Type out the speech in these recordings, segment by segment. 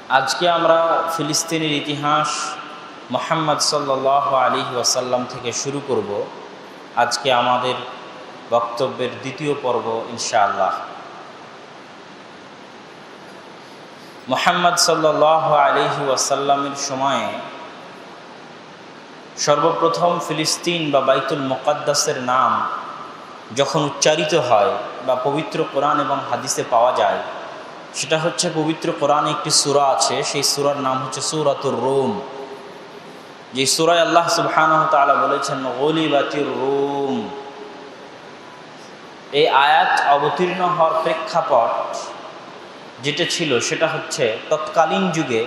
আজকে আমরা ফিলিস্তিনের ইতিহাস মুহাম্মদ সাল্লাল্লাহু আলাইহি ওয়াসাল্লাম থেকে শুরু করব। আজকে আমাদের বক্তব্যের দ্বিতীয় পর্ব ইনশাআল্লাহ। মুহাম্মদ সাল্লাল্লাহু আলাইহি ওয়াসাল্লামের সময়ে সর্বপ্রথম ফিলিস্তিন বা বাইতুল মুকাদ্দাসের নাম যখন উচ্চারিত হয় বা পবিত্র কোরআন এবং হাদিসে পাওয়া যায়, সেটা হচ্ছে পবিত্র কোরআনে একটি সূরা আছে, সেই সূরার নাম হচ্ছে সূরাতুর রুম। যে সূরায় আল্লাহ সুবহানাহু ওয়া তাআলা বলেছেন গলিবাতির রুম। এই আয়াত অবতীর্ণ হওয়ার প্রেক্ষাপট যেটা ছিল সেটা হচ্ছে তৎকালীন যুগে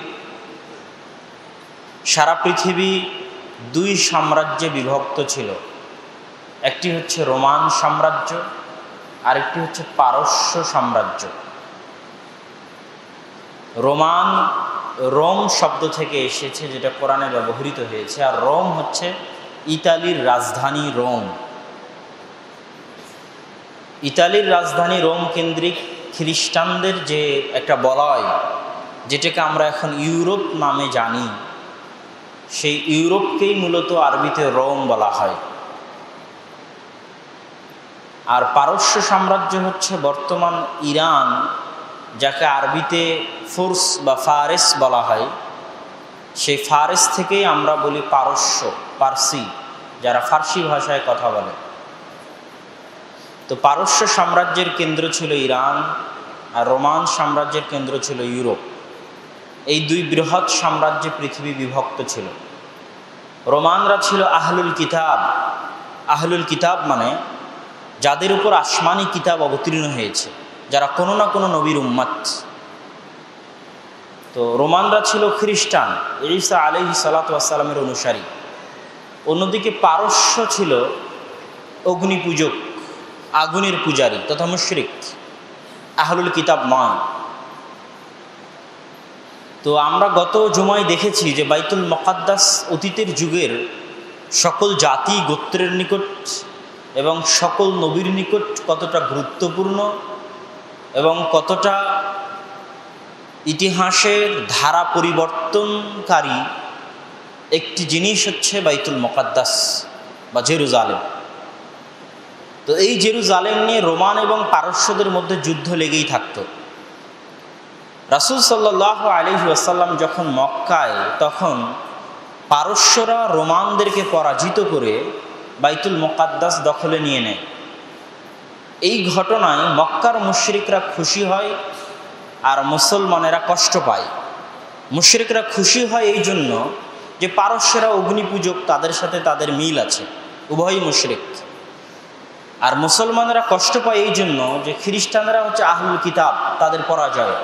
সারা পৃথিবী দুই সাম্রাজ্যে বিভক্ত ছিল। একটি হচ্ছে রোমান সাম্রাজ্য, আরেকটি হচ্ছে পারস্য সাম্রাজ্য। রোম শব্দ থেকে এসেছে, যেটা কোরআনে ব্যবহৃত হয়েছে, আর রোম হচ্ছে ইতালির রাজধানী রোম। ইতালির রাজধানী রোম কেন্দ্রিক খ্রিস্টানদের যে একটা বলয়, যেটাকে আমরা এখন ইউরোপ নামে জানি, সেই ইউরোপকেই মূলত আরবিতে রোম বলা হয়। আর পারস্য সাম্রাজ্য হচ্ছে বর্তমান ইরান, যাকে আরবিতে ফুরস বা ফারেস বলা হয়। সেই ফারেস থেকেই আমরা বলি পারস্য, পারসি, যারা ফার্সি ভাষায় কথা বলে। তো পারস্য সাম্রাজ্যের কেন্দ্র ছিল ইরান, আর রোমান সাম্রাজ্যের কেন্দ্র ছিল ইউরোপ। এই দুই বৃহৎ সাম্রাজ্যে পৃথিবী বিভক্ত ছিল। রোমানরা ছিল আহলুল কিতাব। আহলুল কিতাব মানে যাদের উপর আসমানি কিতাব অবতীর্ণ হয়েছে, যারা কোনো না কোনো নবীর উম্মত। তো রোমানরা ছিল খ্রিস্টান, ঈসা আলাইহিস সালাতু ওয়াস সালামের অনুসারী। অন্যদিকে পারস্য ছিল অগ্নি পূজক, আগুনের পূজারী তথা মুশরিক, আহলুল কিতাব নয়। তো আমরা গত জুমায় দেখেছি যে বাইতুল মুকাদ্দাস অতীতের যুগের সকল জাতি গোত্রের নিকট এবং সকল নবীর নিকট কতটা গুরুত্বপূর্ণ এবং কতটা ইতিহাসের ধারা পরিবর্তনকারী একটি জিনিস হচ্ছে বাইতুল মুকাদ্দাস বা জেরুজালেম। তো এই জেরুজালেম নিয়ে রোমান এবং পারস্যদের মধ্যে যুদ্ধ লেগেই থাকতো। রাসূল সাল্লাল্লাহু আলাইহি ওয়াসাল্লাম যখন মক্কায়, তখন পারস্যরা রোমানদেরকে পরাজিত করে বাইতুল মুকাদ্দাস দখলে নিয়ে নেয়। এই ঘটনায় মক্কার মুশরিকরা খুশি হয় আর মুসলমানেরা কষ্ট পায়। মুশরিকরা খুশি হয় এই জন্য যে পারস্যরা অগ্নিপূজক, তাদের সাথে তাদের মিল আছে, উভয়ই মুশরিক। আর মুসলমানেরা কষ্ট পায় এই জন্য যে খ্রিস্টানরা হচ্ছে আহলুল কিতাব, তাদের পরাজয়,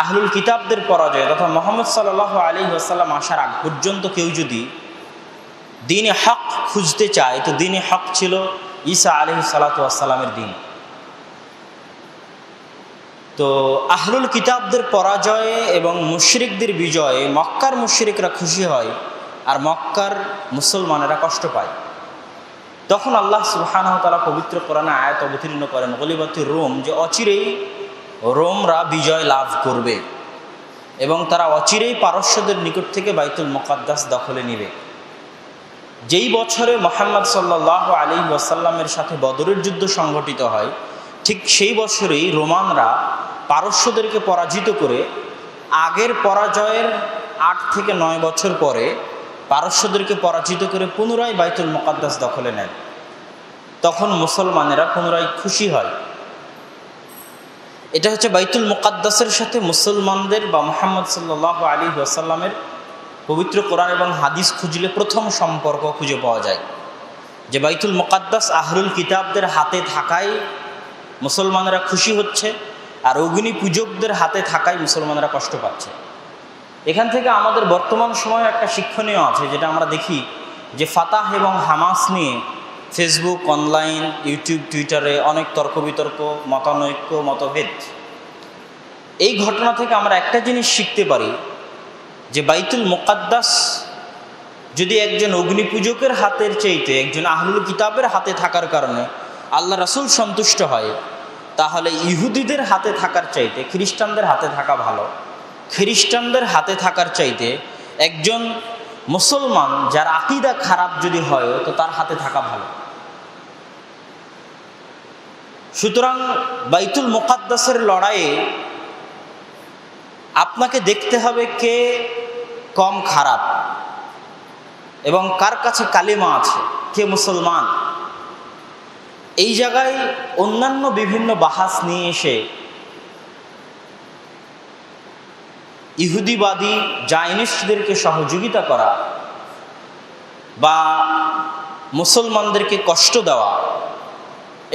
আহলুল কিতাবদের পরাজয়। তথা মুহাম্মদ সাল্লাল্লাহু আলাইহি ওয়াসাল্লাম আসার আগ পর্যন্ত কেউ যদি দ্বীনে হক খুঁজতে চায়, তো দ্বীনে হক ছিল ঈসা আলাইহিস সালাতু ওয়াস সালামের দ্বীন। তো আহলুল কিতাবদের পরাজয়ে এবং মুশরিকদের বিজয়ে মক্কার মুশরিকরা খুশি হয় আর মক্কার মুসলমানেরা কষ্ট পায়। তখন আল্লাহ সুবহানাহু ওয়া তাআলা পবিত্র কোরআনে আয়াত অবতীর্ণ করেন গলিবাতির রোম, যে অচিরেই রোমরা বিজয় লাভ করবে এবং তারা অচিরেই পারস্যদের নিকট থেকে বাইতুল মুকাদ্দাস দখলে নেবে। যেই বছরে মুহাম্মদ সাল্লাল্লাহু আলাইহি ওয়াসাল্লামের সাথে বদরের যুদ্ধ সংঘটিত হয়, ঠিক সেই বছরেই রোমানরা পারস্যদেরকে পরাজিত করে, আগের পরাজয়ের 8 থেকে 9 বছর পরে পারস্যদেরকে পরাজিত করে পুনরায় বাইতুল মুকাদ্দাস দখলে নেয়। তখন মুসলমানেরা পুনরায় খুশি হয়। এটা হচ্ছে বাইতুল মুকাদ্দাসের সাথে মুসলমানদের বা মুহাম্মদ সাল্লাল্লাহু আলাইহি ওয়াসাল্লামের পবিত্র কোরআন এবং হাদিস খুঁজলে প্রথম সম্পর্ক খুঁজে পাওয়া যায়, যে বাইতুল মুকাদ্দাস আহলুল কিতাবদের হাতে থাকায় মুসলমানেরা খুশি হচ্ছে, আর অগ্নি পূজকদের হাতে থাকায় মুসলমানেরা কষ্ট পাচ্ছে। এখান থেকে আমাদের বর্তমান সময়ে একটা শিক্ষণীয় আছে, যেটা আমরা দেখি যে ফাতাহ এবং হামাস নিয়ে ফেসবুক, অনলাইন, ইউটিউব, টুইটারে অনেক তর্ক বিতর্ক, মতানৈক্য, মতভেদ। এই ঘটনা থেকে আমরা একটা জিনিস শিখতে পারি, যে বাইতুল মুকাদ্দাস যদি একজন অগ্নিপূজকের হাতের চাইতে একজন আহলুল কিতাবের হাতে থাকার কারণে আল্লাহ রাসূল সন্তুষ্ট হয়, তাহলে ইহুদিদের হাতে থাকার চাইতে খ্রিস্টানদের হাতে থাকা ভালো। খ্রিস্টানদের হাতে থাকার চাইতে একজন মুসলমান যার আকীদা খারাপ যদি হয় তো তার হাতে থাকা ভালো। সুতরাং বাইতুল মুকাদ্দাসের লড়াইয়ে আপনাকে দেখতে হবে কে কম খারাপ এবং কার কাছে কালিমা আছে, কে মুসলমান। এই জায়গায় অন্যান্য বিভিন্ন বাহাস নিয়ে এসে ইহুদিবাদী জায়নিস্টদেরকে সহযোগিতা করা বা মুসলমানদেরকে কষ্ট দেওয়া,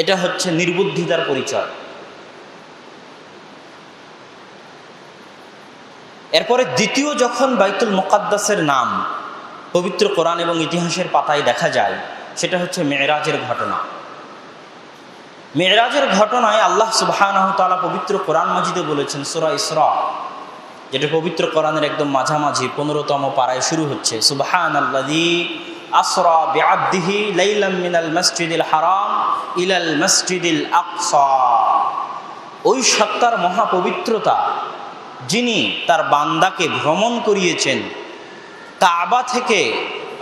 এটা হচ্ছে নির্বুদ্ধিতার পরিচয়। এরপরে দ্বিতীয় যখন বাইতুল মুকাদ্দাসের নাম পবিত্র কোরআন এবং ইতিহাসের পাতায় দেখা যায়, সেটা হচ্ছে মেরাজের ঘটনা। মেরাজের ঘটনায় আল্লাহ সুবহানাহু ওয়া তাআলা পবিত্র কোরআন মাজিদে বলেছেন, সূরা ইসরা, যেটা পবিত্র কোরআনের একদম মাঝামাঝি 15তম পারায় শুরু হচ্ছে, সুবহানাল্লাযী আসরা বিআবদিহি লাইলাম মিনাল মাসজিদিল হারাম ইলাল মাসজিদিল আকসা। ওই সত্তার মহাপবিত্রতা যিনি তার বান্দাকে ভ্রমণ করিয়েছেন কাবা থেকে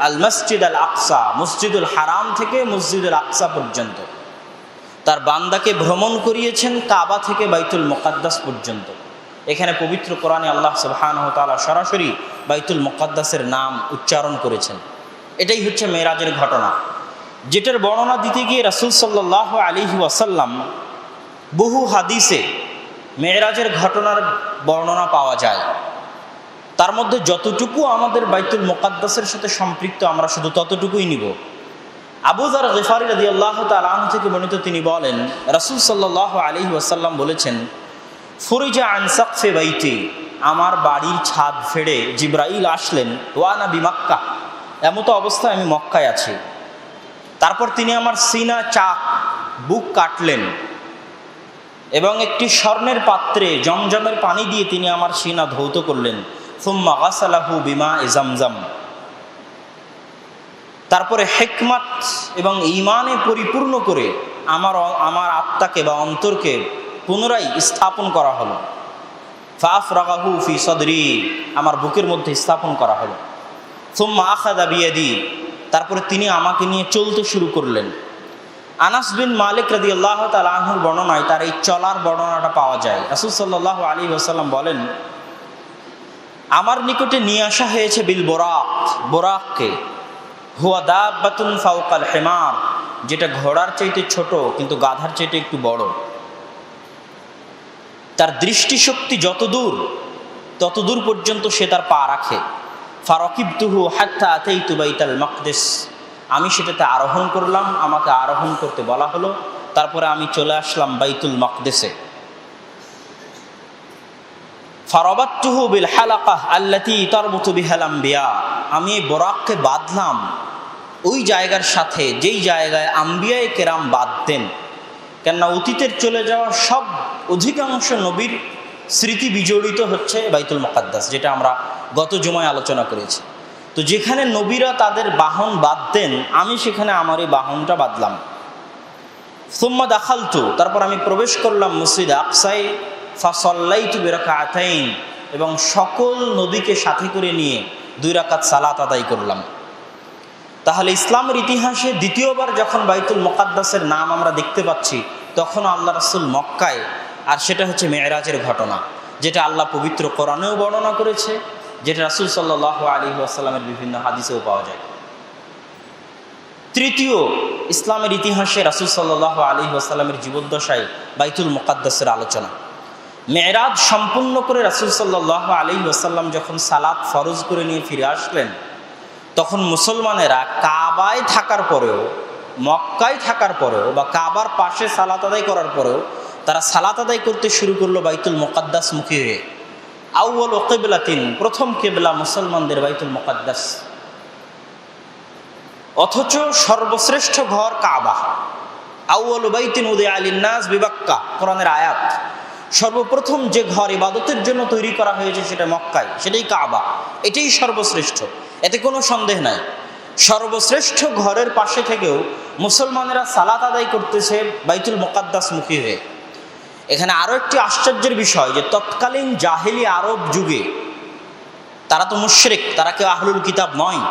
আল মসজিদ আল আকসা, মসজিদুল হারাম থেকে মসজিদুল আকসা পর্যন্ত। তার বান্দাকে ভ্রমণ করিয়েছেন কাবা থেকে বাইতুল মুকাদ্দাস পর্যন্ত। এখানে পবিত্র কোরআনে আল্লাহ সুবহানাহু ওয়া তাআলা সরাসরি বাইতুল মুকাদ্দাসের নাম উচ্চারণ করেছেন। এটাই হচ্ছে মেরাজের ঘটনা, যেটার বর্ণনা দিতে গিয়ে রাসূল সাল্লাল্লাহু আলাইহি ওয়াসাল্লাম বহু হাদিসে মেরাজের ঘটনার বর্ণনা পাওয়া যায়। তার মধ্যে যতটুকু আমাদের বাইতুল মুকাদ্দাসের সাথে সম্পৃক্ত আমরা শুধু ততটুকুই নিব। আবু যার গিফারি রাদিয়াল্লাহু তাআলা আনহু থেকে বর্ণিত, তিনি বলেন রাসূল সাল্লাল্লাহু আলাইহি ওয়াসাল্লাম বলেছেন, ফুরিজা আন সাকফি বাইতি, আমার বাড়ির ছাদ ফেড়ে জিবরাইল আসলেন, ওয়া না বিমাক্কা, এমত অবস্থায় আমি মক্কায় আছি। তারপর তিনি আমার সিনা চাক বুক কাটলেন এবং একটি স্বর্ণের পাত্রে জমজমের পানি দিয়ে তিনি আমার সিনা ধৌত করলেন। সুম্মা গাসালাহু বিমা'i জামজাম। তারপরে হিকমত এবং ঈমানে পরিপূর্ণ করে আমার আত্মাকে বা অন্তরকে পুনরায় স্থাপন করা হলো। ফাফরাগাহু ফি সদরি, আমার বুকের মধ্যে স্থাপন করা হলো। সুম্মা আখাযা বিয়াদি, তারপরে তিনি আমাকে নিয়ে চলতে শুরু করলেন। আনাস বিন মালিক রাদিয়াল্লাহু তাআলা আনহুর বর্ণনায় তার এই চলার বর্ণনাটা পাওয়া যায়। রাসূল সাল্লাল্লাহু আলাইহি ওয়াসাল্লাম বলেন, আমার নিকটে নিয়ে আসা হয়েছে বিল বোরাক, বোরাককে, হুয়া দাব্বাতুন ফাওকাল হিমার, যেটা ঘোড়ার চাইতে ছোট কিন্তু গাধার চাইতে একটু বড়। তার দৃষ্টিশক্তি ততদূর পর্যন্ত সে তার পা রাখে। ফারাকিবতুহু হাত্তা আতাইতু বাইতাল মাকদিস, আমি সেটাতে আরোহণ করলাম, আমাকে আরোহণ করতে বলা হলো। তারপরে আমি চলে আসলাম বাইতুল মাকদিসে। ফারাবাতুহু বিল হালাকাহ আল্লাতী তারবুতু বিহাল আম্বিয়া, আমি বোরাককে বাঁধলাম ওই জায়গার সাথে যেই জায়গায় আম্বিয়ায়ে কেরাম বাঁধতেন। কেননা অতীতের চলে যাওয়া সব অধিকাংশ নবীর স্মৃতি বিজড়িত হচ্ছে বাইতুল মুকাদ্দাস, যেটা আমরা গত জুমায় আলোচনা করেছি। তো যেখানে নবীরা তাদের বাহন বাঁধতেন, আমি সেখানে আমার এই বাহনটা বাঁধলাম। সুম্মা দাখালতু, তারপর আমি প্রবেশ করলাম মসজিদ আকসায়। ফাসাল্লাইতু বিরাকাতাইন, এবং সকল নবীকে সাথে করে নিয়ে 2 রাকাত সালাত আদায় করলাম। তাহলে ইসলামের ইতিহাসে দ্বিতীয়বার যখন বাইতুল মুকাদ্দাসের নাম আমরা দেখতে পাচ্ছি, তখন আল্লাহ রাসূল মক্কায়, আর সেটা হচ্ছে মেরাজের ঘটনা, যেটা আল্লাহ পবিত্র কোরআনেও বর্ণনা করেছে, যেটা রাসূল সাল্লাল্লাহু আলাইহি ওয়াসাল্লামের বিভিন্ন হাদিসেও পাওয়া যায়। তৃতীয়, ইসলামের ইতিহাসে রাসূল সাল্লাল্লাহু আলাইহি ওয়াসাল্লামের জীবদ্দশায় বাইতুল মুকাদ্দাসের আলোচনা। মেরাজ সম্পূর্ণ করে রাসূল সাল্লাল্লাহু আলাইহি ওয়াসাল্লাম যখন সালাত ফরজ করে নিয়ে ফিরে আসলেন, তখন মুসলমানেরা কাবায় থাকার পরেও, মক্কায় থাকার পরেও বা কাবার পাশে সালাত আদায় করার পরেও তারা সালাত আদায় করতে শুরু করলো বাইতুল মুকাদ্দাস মুখী হয়ে। আউয়ালু কিবলাতিন, প্রথম কিবলা মুসলমানদের বাইতুল মুকাদ্দাস। অথচ সর্বশ্রেষ্ঠ ঘর কাবা। আউয়ালু বাইতিন উদিআ লিন-নাস বিবাক্কা, কোরআনের আয়াত। সর্বপ্রথম যে ঘর ইবাদতের জন্য তৈরি করা হয়েছে সেটা মক্কায়, সেটাই কাবা। এটাই সর্বশ্রেষ্ঠ, এতে কোনো সন্দেহ নাই। সর্বশ্রেষ্ঠ ঘরের পাশে থেকেও মুসলমানেরা সালাত আদায় করতেছে বাইতুল মুকাদ্দাস মুখী হয়ে। এখানে আরও একটি আশ্চর্যের বিষয় যে তৎকালীন জাহেলি আরব যুগে তারা তো মুশরিক, তারা কেউ আহলুল কিতাব নয়,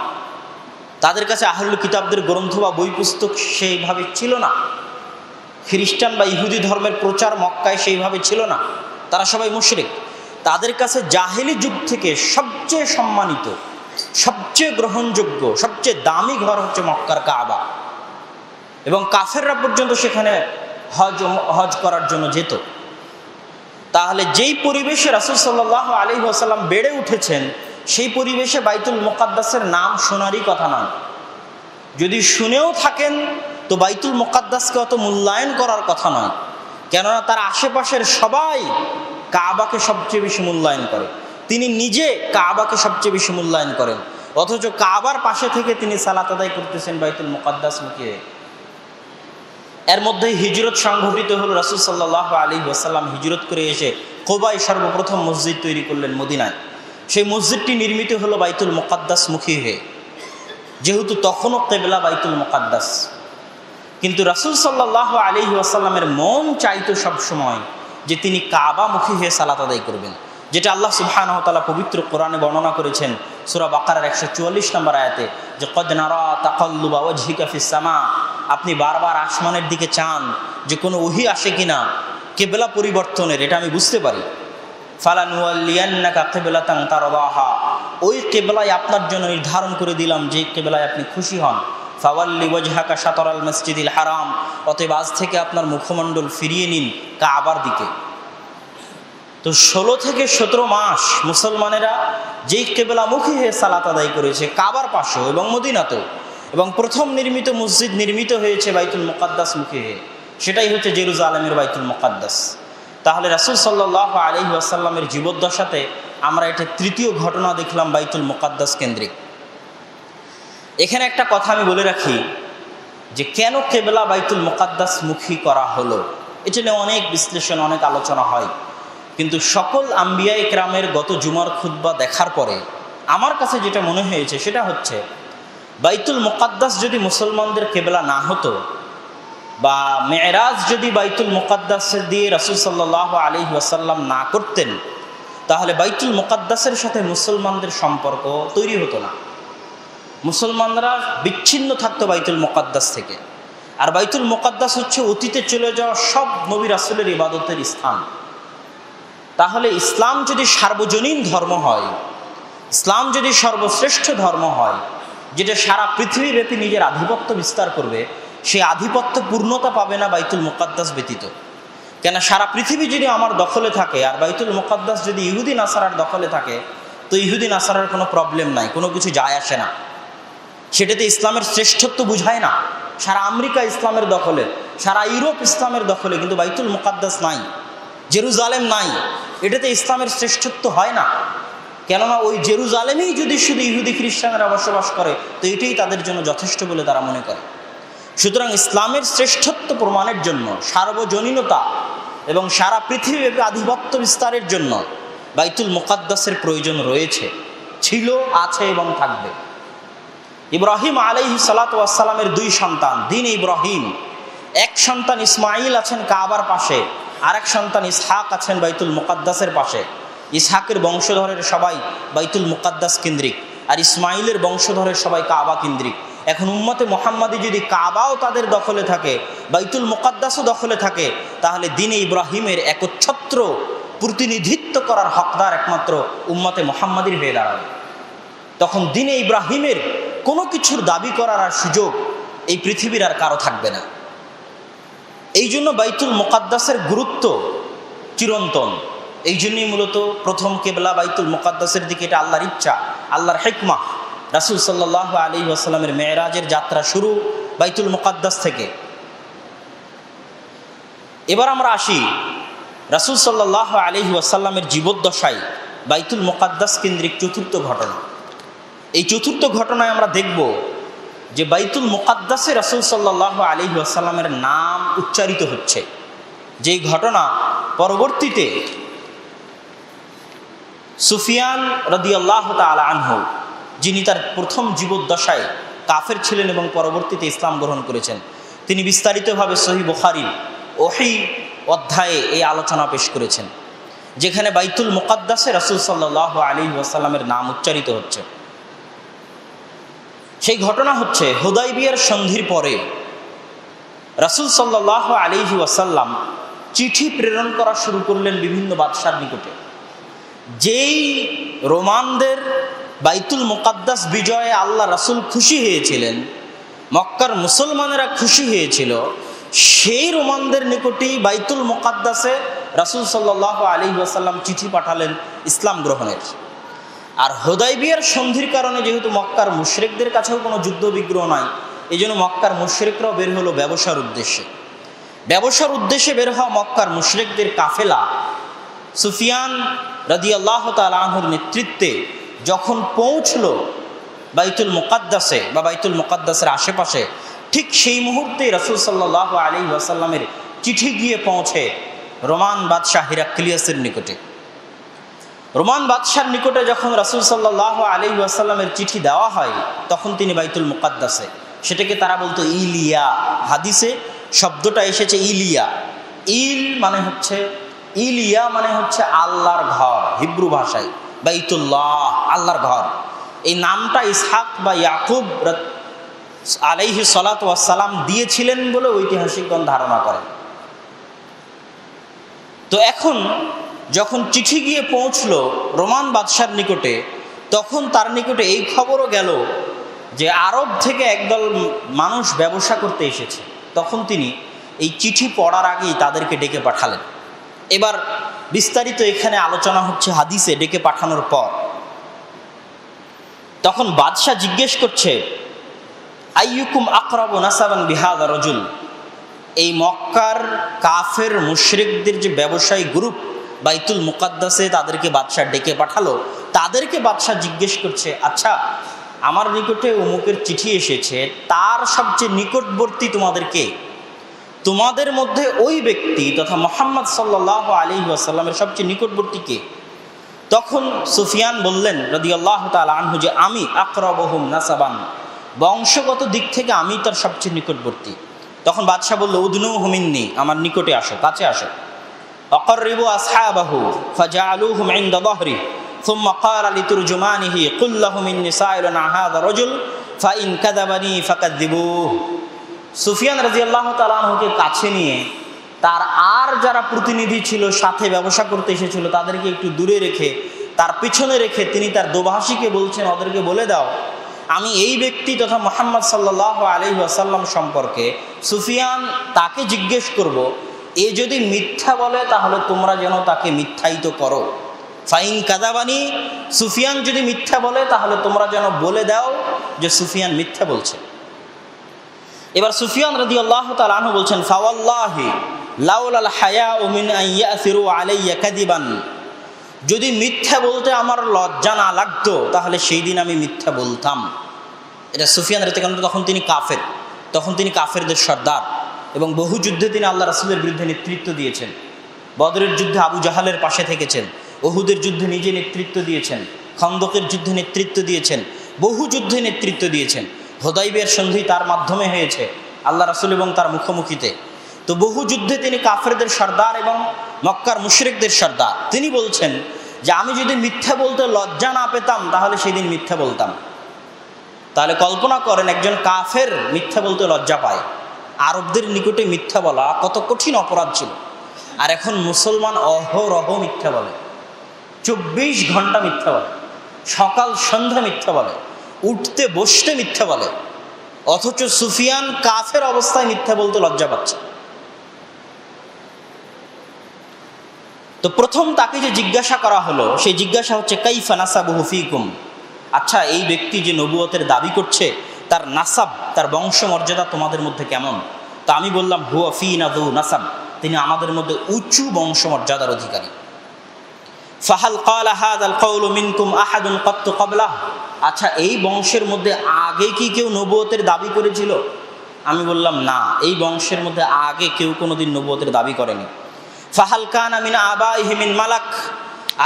তাদের কাছে আহলুল কিতাবদের গ্রন্থ বা বই পুস্তক সেইভাবে ছিল না। খ্রিস্টান বা ইহুদি ধর্মের প্রচার মক্কায় সেইভাবে ছিল না, তারা সবাই মুশরিক। তাদের কাছে জাহেলি যুগ থেকে সবচেয়ে সম্মানিত, সবচেয়ে গ্রহণযোগ্য, সবচেয়ে দামি ঘর হচ্ছে মক্কার কাবা, এবং কাফেররা পর্যন্ত সেখানে হজ করার জন্য যেত। তাহলে যেই পরিবেশে রাসূল সাল্লাল্লাহু আলাইহি ওয়াসাল্লাম বেড়ে উঠেছেন, সেই পরিবেশে বাইতুল মুকাদ্দাসের নাম শোনারই কথা নয়। যদি শুনেও থাকেন তো বাইতুল মুকাদ্দাসকে অত মূল্যায়ন করার কথা নয়, কেননা তার আশেপাশের সবাই কাবাকে সবচেয়ে বেশি মূল্যায়ন করে, তিনি নিজে কাবাকে সবচেয়ে বেশি মূল্যায়ন করেন, অথচ কাবার পাশে থেকে তিনি সালাত আদায় করতেছেন বাইতুল মুকাদ্দাস মুখে। এর মধ্যে হিজরত সংঘটিত হলো। রাসূল সাল্লাল্লাহু আলাইহি ওয়াসাল্লাম হিজরত করে এসে কুবায় সর্বপ্রথম মসজিদ তৈরি করলেন মদিনায়। সেই মসজিদটি নির্মিত হলো বাইতুল মুকাদ্দাস মুখী হয়ে, যেহেতু তখনও কিবলা বাইতুল মুকাদ্দাস। কিন্তু রাসূল সাল্লাল্লাহু আলাইহি ওয়াসাল্লামের মন চাইতো সবসময় যে তিনি কাবামুখী হয়ে সালাত আদায় করবেন, যেটা আল্লাহ সুবহানাহু ওয়া তাআলা পবিত্র কোরআনে বর্ণনা করেছেন সূরা বাকারার 144 নম্বর আয়াতে, যে কদ নারা তাকাল্লুবা ওয়াজহিকা ফিস সামা, আপনি বারবার আসমানের দিকে চান যে কোনো ওহী আসে কিনা কিবলা পরিবর্তনের, এটা আমি বুঝতে পারি। ফালানুওয়াল্লিয়ান্নাকা কিবলাতান তারদাহা, ওই কিবলায় আপনার জন্য নির্ধারণ করে দিলাম যে কিবলায় আপনি খুশি হন। ফাওয়াল্লি ওয়াজহাকা শাতরাল মসজিদিল হারাম, অতএব আজ থেকে আপনার মুখমণ্ডল ফিরিয়ে নিন কাবার দিকে। তো 16 থেকে 17 মাস মুসলমানেরা যেই কিবলামুখী হয়ে সালাত আদায় করেছে কাবার পাশেও এবং মদিনাতেও, এবং প্রথম নির্মিত মসজিদ নির্মিত হয়েছে বাইতুল মুকাদ্দাস মুখী হয়ে, সেটাই হচ্ছে জেরুজালেমের বাইতুল মুকাদ্দাস। তাহলে রাসূল সাল্লাল্লাহু আলাইহি ওয়াসাল্লামের জীবদ্দশাতে আমরা এটা তৃতীয় ঘটনা দেখলাম বাইতুল মুকাদ্দাস কেন্দ্রিক। এখানে একটা কথা আমি বলে রাখি যে কেন কিবলা বাইতুল মুকাদ্দাস মুখী করা হলো, এটা নিয়ে অনেক বিশ্লেষণ, অনেক আলোচনা হয়, কিন্তু সকল আম্বিয়া ইকরামের গত জুমার খুতবা দেখার পরে আমার কাছে যেটা মনে হয়েছে সেটা হচ্ছে, বাইতুল মুকাদ্দাস যদি মুসলমানদের কিবলা না হতো, বা মেরাজ যদি বাইতুল মুকাদ্দাসের দিয়ে রাসূল সাল্লাল্লাহু আলাইহি ওয়াসাল্লাম না করতেন, তাহলে বাইতুল মুকাদ্দাসের সাথে মুসলমানদের সম্পর্ক তৈরি হতো না, মুসলমানরা বিচ্ছিন্ন থাকতো বাইতুল মুকাদ্দাস থেকে। আর বাইতুল মুকাদ্দাস হচ্ছে অতীতে চলে যাওয়া সব নবী রাসূলের ইবাদতের স্থান। তাহলে ইসলাম যদি সার্বজনীন ধর্ম হয়, ইসলাম যদি সর্বশ্রেষ্ঠ ধর্ম হয়, যেটা সারা পৃথিবীব্যাপী নিজের আধিপত্য বিস্তার করবে, সেই আধিপত্য পূর্ণতা পাবে না বাইতুল মুকাদ্দাস ব্যতীত। কেন সারা পৃথিবী যদি আমার দখলে থাকে আর বাইতুল মুকাদ্দাস যদি ইহুদি নাসারার দখলে থাকে, তো ইহুদি নাসারার কোনো প্রবলেম নাই, কোনো কিছু যায় আসে না, সেটাতে ইসলামের শ্রেষ্ঠত্ব বুঝায় না। সারা আমেরিকা ইসলামের দখলে, সারা ইউরোপ ইসলামের দখলে, কিন্তু বাইতুল মুকাদ্দাস নাই, জেরুজালেম নাই, এটাতে ইসলামের শ্রেষ্ঠত্ব হয় না। কেননা ওই জেরুজালেমেই যদি শুধু ইহুদি খ্রিস্টানরা বসবাস করে, তো এটাই তাদের জন্য যথেষ্ট বলে তারা মনে করে। সুতরাং ইসলামের শ্রেষ্ঠত্ব প্রমাণের জন্য, সার্বজনীনতা এবং সারা পৃথিবীব্যাপী আধিপত্য বিস্তারের জন্য বাইতুল মুকাদ্দাসের প্রয়োজন রয়েছে, ছিল, আছে এবং থাকবে। ইব্রাহিম আলাইহিস সালাতু ওয়াস সালামের 2 সন্তান, দ্বীন ইব্রাহিম, এক সন্তান ইসমাইল আছেন কাবার পাশে, আরেক সন্তান ইসহাক আছেন বাইতুল মুকাদ্দাসের পাশে। ইসহাকের বংশধরের সবাই বাইতুল মুকাদ্দাস কেন্দ্রিক, আর ইসমাইলের বংশধরের সবাই কাবা কেন্দ্রিক। এখন উম্মতে মুহাম্মাদি যদি কাবাও তাদের দখলে থাকে, বাইতুল মুকাদ্দাসও দখলে থাকে, তাহলে দ্বীনে ইব্রাহিমের একচ্ছত্র প্রতিনিধিত্ব করার হকদার একমাত্র উম্মতে মুহাম্মাদির হয়ে দাঁড়াবে। তখন দ্বীনে ইব্রাহিমের কোনো কিছুর দাবি করার আর সুযোগ এই পৃথিবীর আর কারো থাকবে না। এই জন্য বাইতুল মুকাদ্দাসের গুরুত্ব চিরন্তন। এই জন্যই মূলত প্রথম কিবলা বাইতুল মুকাদ্দাসের দিকে, এটা আল্লাহর ইচ্ছা, আল্লাহর হিকমাহ। রাসূল সাল্লাল্লাহু আলাইহি ওয়াসাল্লামের মেরাজের যাত্রা শুরু বাইতুল মুকাদ্দাস থেকে। এবার আমরা আসি রাসূল সাল্লাল্লাহু আলাইহি ওয়াসাল্লামের জীবদ্দশায় বাইতুল মুকাদ্দাস কেন্দ্রিক চতুর্থ ঘটনা। এই চতুর্থ ঘটনায় আমরা দেখব যে বাইতুল মুকাদ্দাসে রাসূল সাল্লাল্লাহু আলাইহি ওয়াসাল্লামের নাম উচ্চারিত হচ্ছে, যেই ঘটনা পরবর্তীতে সুফিয়ান রাদিয়াল্লাহু তাআলা আনহু, যিনি তার প্রথম জীবদ্দশায় কাফের ছিলেন এবং পরবর্তীতে ইসলাম গ্রহণ করেছেন, তিনি বিস্তারিতভাবে সহিহ বুখারী অধ্যায়ে এই আলোচনা পেশ করেছেন, যেখানে বাইতুল মুকাদ্দাসে রাসূল সাল্লাল্লাহু আলাইহি ওয়াসাল্লামের নাম উচ্চারিত হচ্ছে। সেই ঘটনা হচ্ছে হুদাইবিয়ার সন্ধির পরে রাসূল সাল্লাল্লাহু আলাইহি ওয়াসাল্লাম চিঠি প্রেরণ করা শুরু করলেন বিভিন্ন বাদশার নিকটে। যেই রোমানদের বাইতুল মুকাদ্দাস বিজয়ে আল্লাহ রাসূল খুশি হয়েছিলেন, মক্কার মুসলমানেরা খুশি হয়েছিল, সেই রোমানদের নিকটেই বাইতুল মুকাদ্দাসে রাসূল সাল্লাল্লাহু আলাইহি ওয়াসাল্লাম চিঠি পাঠালেন ইসলাম গ্রহণের। আর হুদাইবিয়ার সন্ধির কারণে যেহেতু মক্কার মুশরিকদের কাছেও কোনো যুদ্ধ বিগ্রহ নাই, এই জন্য মক্কার মুশরিকরাও বের হলো ব্যবসার উদ্দেশ্যে। ব্যবসার উদ্দেশ্যে বের হওয়া মক্কার মুশরিকদের কাফেলা সুফিয়ান রাদিয়াল্লাহু তাআলা আনহুর নেতৃত্বে যখন পৌঁছলো বাইতুল মুকাদ্দাসে বা বাইতুল মুকাদ্দাসের আশেপাশে, ঠিক সেই মুহূর্তে রাসূল সাল্লাল্লাহু আলাইহি ওয়াসাল্লামের চিঠি গিয়ে পৌঁছে রোমান বাদশাহ হিরাক্লিয়াসের নিকটে। রোমান বাদশার নিকটে যখন রাসূল সাল্লাল্লাহু আলাইহি ওয়াসাল্লামের চিঠি দেওয়া হয়, তখন তিনি বাইতুল মুকাদ্দাসে, সেটাকে তারা বলতো ইলিয়া। হাদিসে শব্দটা এসেছে ইলিয়া। ইলিয়া মানে হচ্ছে আল্লাহর ঘর, হিব্রু ভাষায় বাইতুল্লাহ, আল্লাহর ঘর। এই নামটা ইসহাক বা ইয়াকুব আলাইহি সালাতু ওয়াস সালাম দিয়েছিলেন বলে ঐতিহাসিকগণ ধারণা করেন। তো এখন যখন চিঠি গিয়ে পৌঁছলো রোমান বাদশার নিকটে, তখন তার নিকটে এই খবরও গেল যে আরব থেকে একদল মানুষ ব্যবসা করতে এসেছে। তখন তিনি এই চিঠি পড়ার আগেই তাদেরকে ডেকে পাঠালেন। এবার বিস্তারিত এখানে আলোচনা হচ্ছে হাদিসে ডেকে পাঠানোর পর। তখন বাদশাহ জিজ্ঞেস করছে, আইয়ুকুম আকরাবু নাসাবান বিহাযা রাজুল। এই মক্কার কাফের মুশরিকদের যে ব্যবসায়ী গ্রুপ বাইতুল মুকাদ্দাসে তাদেরকে বাদশাহ ডেকে পাঠালো, তাদেরকে বাদশাহ জিজ্ঞেস করছে, আচ্ছা আমার নিকটে অমুকের চিঠি এসেছে, তার সবচেয়ে নিকটবর্তী তোমাদেরকে, তোমাদের মধ্যে ওই ব্যক্তি তথা মুহাম্মদ সাল্লাল্লাহু আলাইহি ওয়াসাল্লামের সবচেয়ে নিকটবর্তী কে? তখন সুফিয়ান বললেন রাদিয়াল্লাহু তাআলা আনহু যে আমি আকরাবুহুম নাসাবান, বংশগত দিক থেকে আমি তার সবচেয়ে নিকটবর্তী। তখন বাদশাহ বলল, উদনুহু মিন্নি, আমার নিকটে আসো, কাছে আসো। আকাররিবু আসহাবাহু ফাজআলুহুম ইনদা যাহরি সুম্মা ক্বালা লিতুরজুমানিহি কুল লাহুম ইন্নী সাইলুন আন হাযা রাজুল ফাইন কাযাবানি ফাকাযযিবুহু। সুফিয়ান রাদিয়াল্লাহু তাআলা আনহুকে কাছে নিয়ে তার আর যারা প্রতিনিধি ছিল, সাথে ব্যবসা করতে এসেছিল, তাদেরকে একটু দূরে রেখে, তার পিছনে রেখে তিনি তার দোভাষীকে বলছেন, ওদেরকে বলে দাও আমি এই ব্যক্তি তথা মুহাম্মদ সাল্লাল্লাহু আলাইহি ওয়াসাল্লাম সম্পর্কে সুফিয়ান তাকে জিজ্ঞেস করব, এ যদি মিথ্যা বলে তাহলে তোমরা যেন তাকে মিথ্যায়িত করো। ফাইন কাযাবানি, সুফিয়ান যদি মিথ্যা বলে তাহলে তোমরা যেন বলে দাও যে সুফিয়ান মিথ্যা বলছে। এবার সুফিয়ান রাদিয়াল্লাহু তাআলা আনহু বলছেন, ফাওয়াল্লাহি লাউলাল হায়াউ মিন আন ইয়াসিরু আলাইয়া কাযিবান, যদি মিথ্যা বলতে আমার লজ্জা না লাগতো তাহলে সেই দিন আমি মিথ্যা বলতাম। এটা সুফিয়ান রাদিয়াল্লাহু, তখন তিনি কাফেরদের সর্দার এবং বহু যুদ্ধে তিনি আল্লাহ রাসূলের বিরুদ্ধে নেতৃত্ব দিয়েছেন। বদরের যুদ্ধে আবু জাহালের পাশে থেকেছেন, উহুদের যুদ্ধে নিজে নেতৃত্ব দিয়েছেন, খন্দকের যুদ্ধে নেতৃত্ব দিয়েছেন, বহু যুদ্ধে নেতৃত্ব দিয়েছেন। হুদাইবিয়ার সন্ধি তার মাধ্যমে হয়েছে আল্লাহ রাসূল এবং তার মুখোমুখিতে। তো বহু যুদ্ধে তিনি কাফেরদের সর্দার এবং মক্কার মুশরিকদের সর্দার। তিনি বলছেন যে আমি যদি মিথ্যা বলতে লজ্জা না পেতাম তাহলে সেই দিন মিথ্যা বলতাম। তাহলে কল্পনা করেন, একজন কাফের মিথ্যা বলতে লজ্জা পায়, আরবদের নিকটে মিথ্যা বলা কত কঠিন অপরাধ ছিল। আর এখন মুসলমান অহরহ মিথ্যা বলে, 24 ঘন্টা মিথ্যা বলে, সকাল সন্ধ্যা মিথ্যা বলে, উঠতে বসতে মিথ্যা বলে, অথচ সুফিয়ান কাফের অবস্থায় মিথ্যা বলতে লজ্জা পাচ্ছে। তো প্রথম তাকে যে জিজ্ঞাসা করা হলো, সেই জিজ্ঞাসা হচ্ছে কাইফা নাসাবুহু ফীকুম, আচ্ছা এই ব্যক্তি যে নবুয়তের দাবি করছে তার নাসাব, তার বংশমর্যাদা তোমাদের মধ্যে কেমন? তা আমি বললাম হুয়া ফীনা যু নাসাব, তিনি আমাদের মধ্যে উঁচু বংশমর্যাদার অধিকারী। ফাহাল ক্বালা হাযাল কওলু মিনকুম আহাদুন ক্বাত্তু ক্বাবলাহ, আচ্ছা এই বংশের মধ্যে আগে কি কেউ নবুয়তের দাবি করেছিল? আমি বললাম না, এই বংশের মধ্যে আগে কেউ কোনোদিন নবুয়তের দাবি করেনি। ফাহাল কানা মিন আবাইহি মিন মালাক,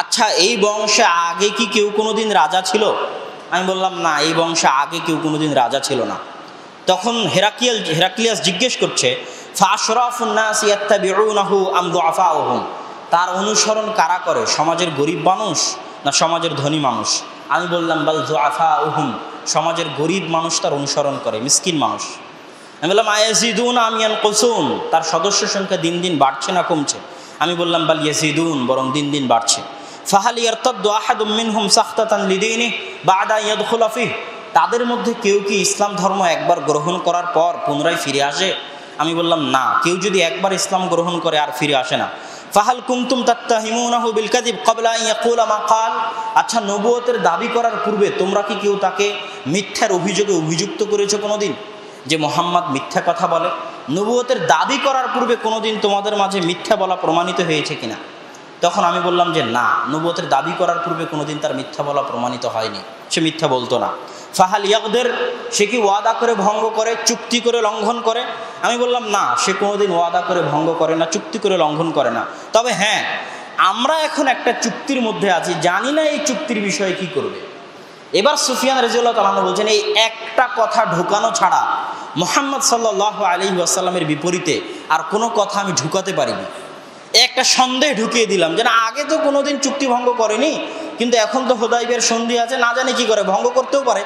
আচ্ছা এই বংশে আগে কি কেউ কোনোদিন রাজা ছিল? আমি বললাম না, এই বংশে আগে কেউ কোনোদিন রাজা ছিল না। তখন হেরাক্লিয়াস জিজ্ঞেস করছে, ফাশরাফুন নাস ইয়াত্তাবিউনাহু আম দুআফাউহুম, তার অনুসরণ কারা করে, সমাজের গরিব মানুষ না সমাজের ধনী মানুষ? আমি বললাম বাল দুআফাউহুম, সমাজের গরিব মানুষ তার অনুসরণ করে, মিসকিন মানুষ। আমি বললাম আয়াজিদুন আম ইয়ানকুসুন, তার সদস্য সংখ্যা দিন দিন বাড়ছে না কমছে? আমি বললাম বাল ইয়াজিদুন, বরং দিন দিন বাড়ছে। ফাহাল ইয়ারতাদ্দু আহাদুম মিনহুম সাখতাতান লিদীনিহি বা'দা ইয়াদখুলা ফিহি, তাদের মধ্যে কেউ কি ইসলাম ধর্ম একবার গ্রহণ করার পর পুনরায় ফিরে আসে? আমি বললাম না, কেউ যদি একবার ইসলাম গ্রহণ করে আর ফিরে আসে না। ফাহাল কুনতুম তাত্তাহিমুনাহু বিল কাযিব ক্বাবলা আন ইয়াকুলা মা ক্বাল, আচ্ছা নবুয়তের দাবি করার পূর্বে তোমরা কি কেউ তাকে মিথ্যার অভিযোগে অভিযুক্ত করেছো কোনোদিন, যে মোহাম্মদ মিথ্যা কথা বলে? নবুয়তের দাবি করার পূর্বে কোনোদিন তোমাদের মাঝে মিথ্যা বলা প্রমাণিত হয়েছে কিনা? তখন আমি বললাম যে না, নবুয়তের দাবি করার পূর্বে কোনোদিন তার মিথ্যা বলা প্রমাণিত হয়নি, সে মিথ্যা বলতো না। ফাহাল ইয়াকদের, সে কি ওয়াদা করে ভঙ্গ করে, চুক্তি করে লঙ্ঘন করে? আমি বললাম না, সে কোনোদিন ওয়াদা করে ভঙ্গ করে না, চুক্তি করে লঙ্ঘন করে না। তবে হ্যাঁ, আমরা এখন একটা চুক্তির মধ্যে আছি, জানি না এই চুক্তির বিষয়ে কি করবে। এবার সুফিয়ান রাদিয়াল্লাহু তাআলা বলছেন, এই একটা কথা ঢুকানো ছাড়া মুহাম্মদ সাল্লাল্লাহু আলাইহি ওয়াসাল্লামের বিপরীতে আর কোনো কথা আমি ঢুকাতে পারিনি। একটা সন্দেহ ঢুকিয়ে দিলাম যে না, আগে তো কোনোদিন চুক্তি ভঙ্গ করেনি, কিন্তু এখন তো হুদাইবিয়ার সন্ধি আছে, না জানি কি করে ভঙ্গ করতেও পারে।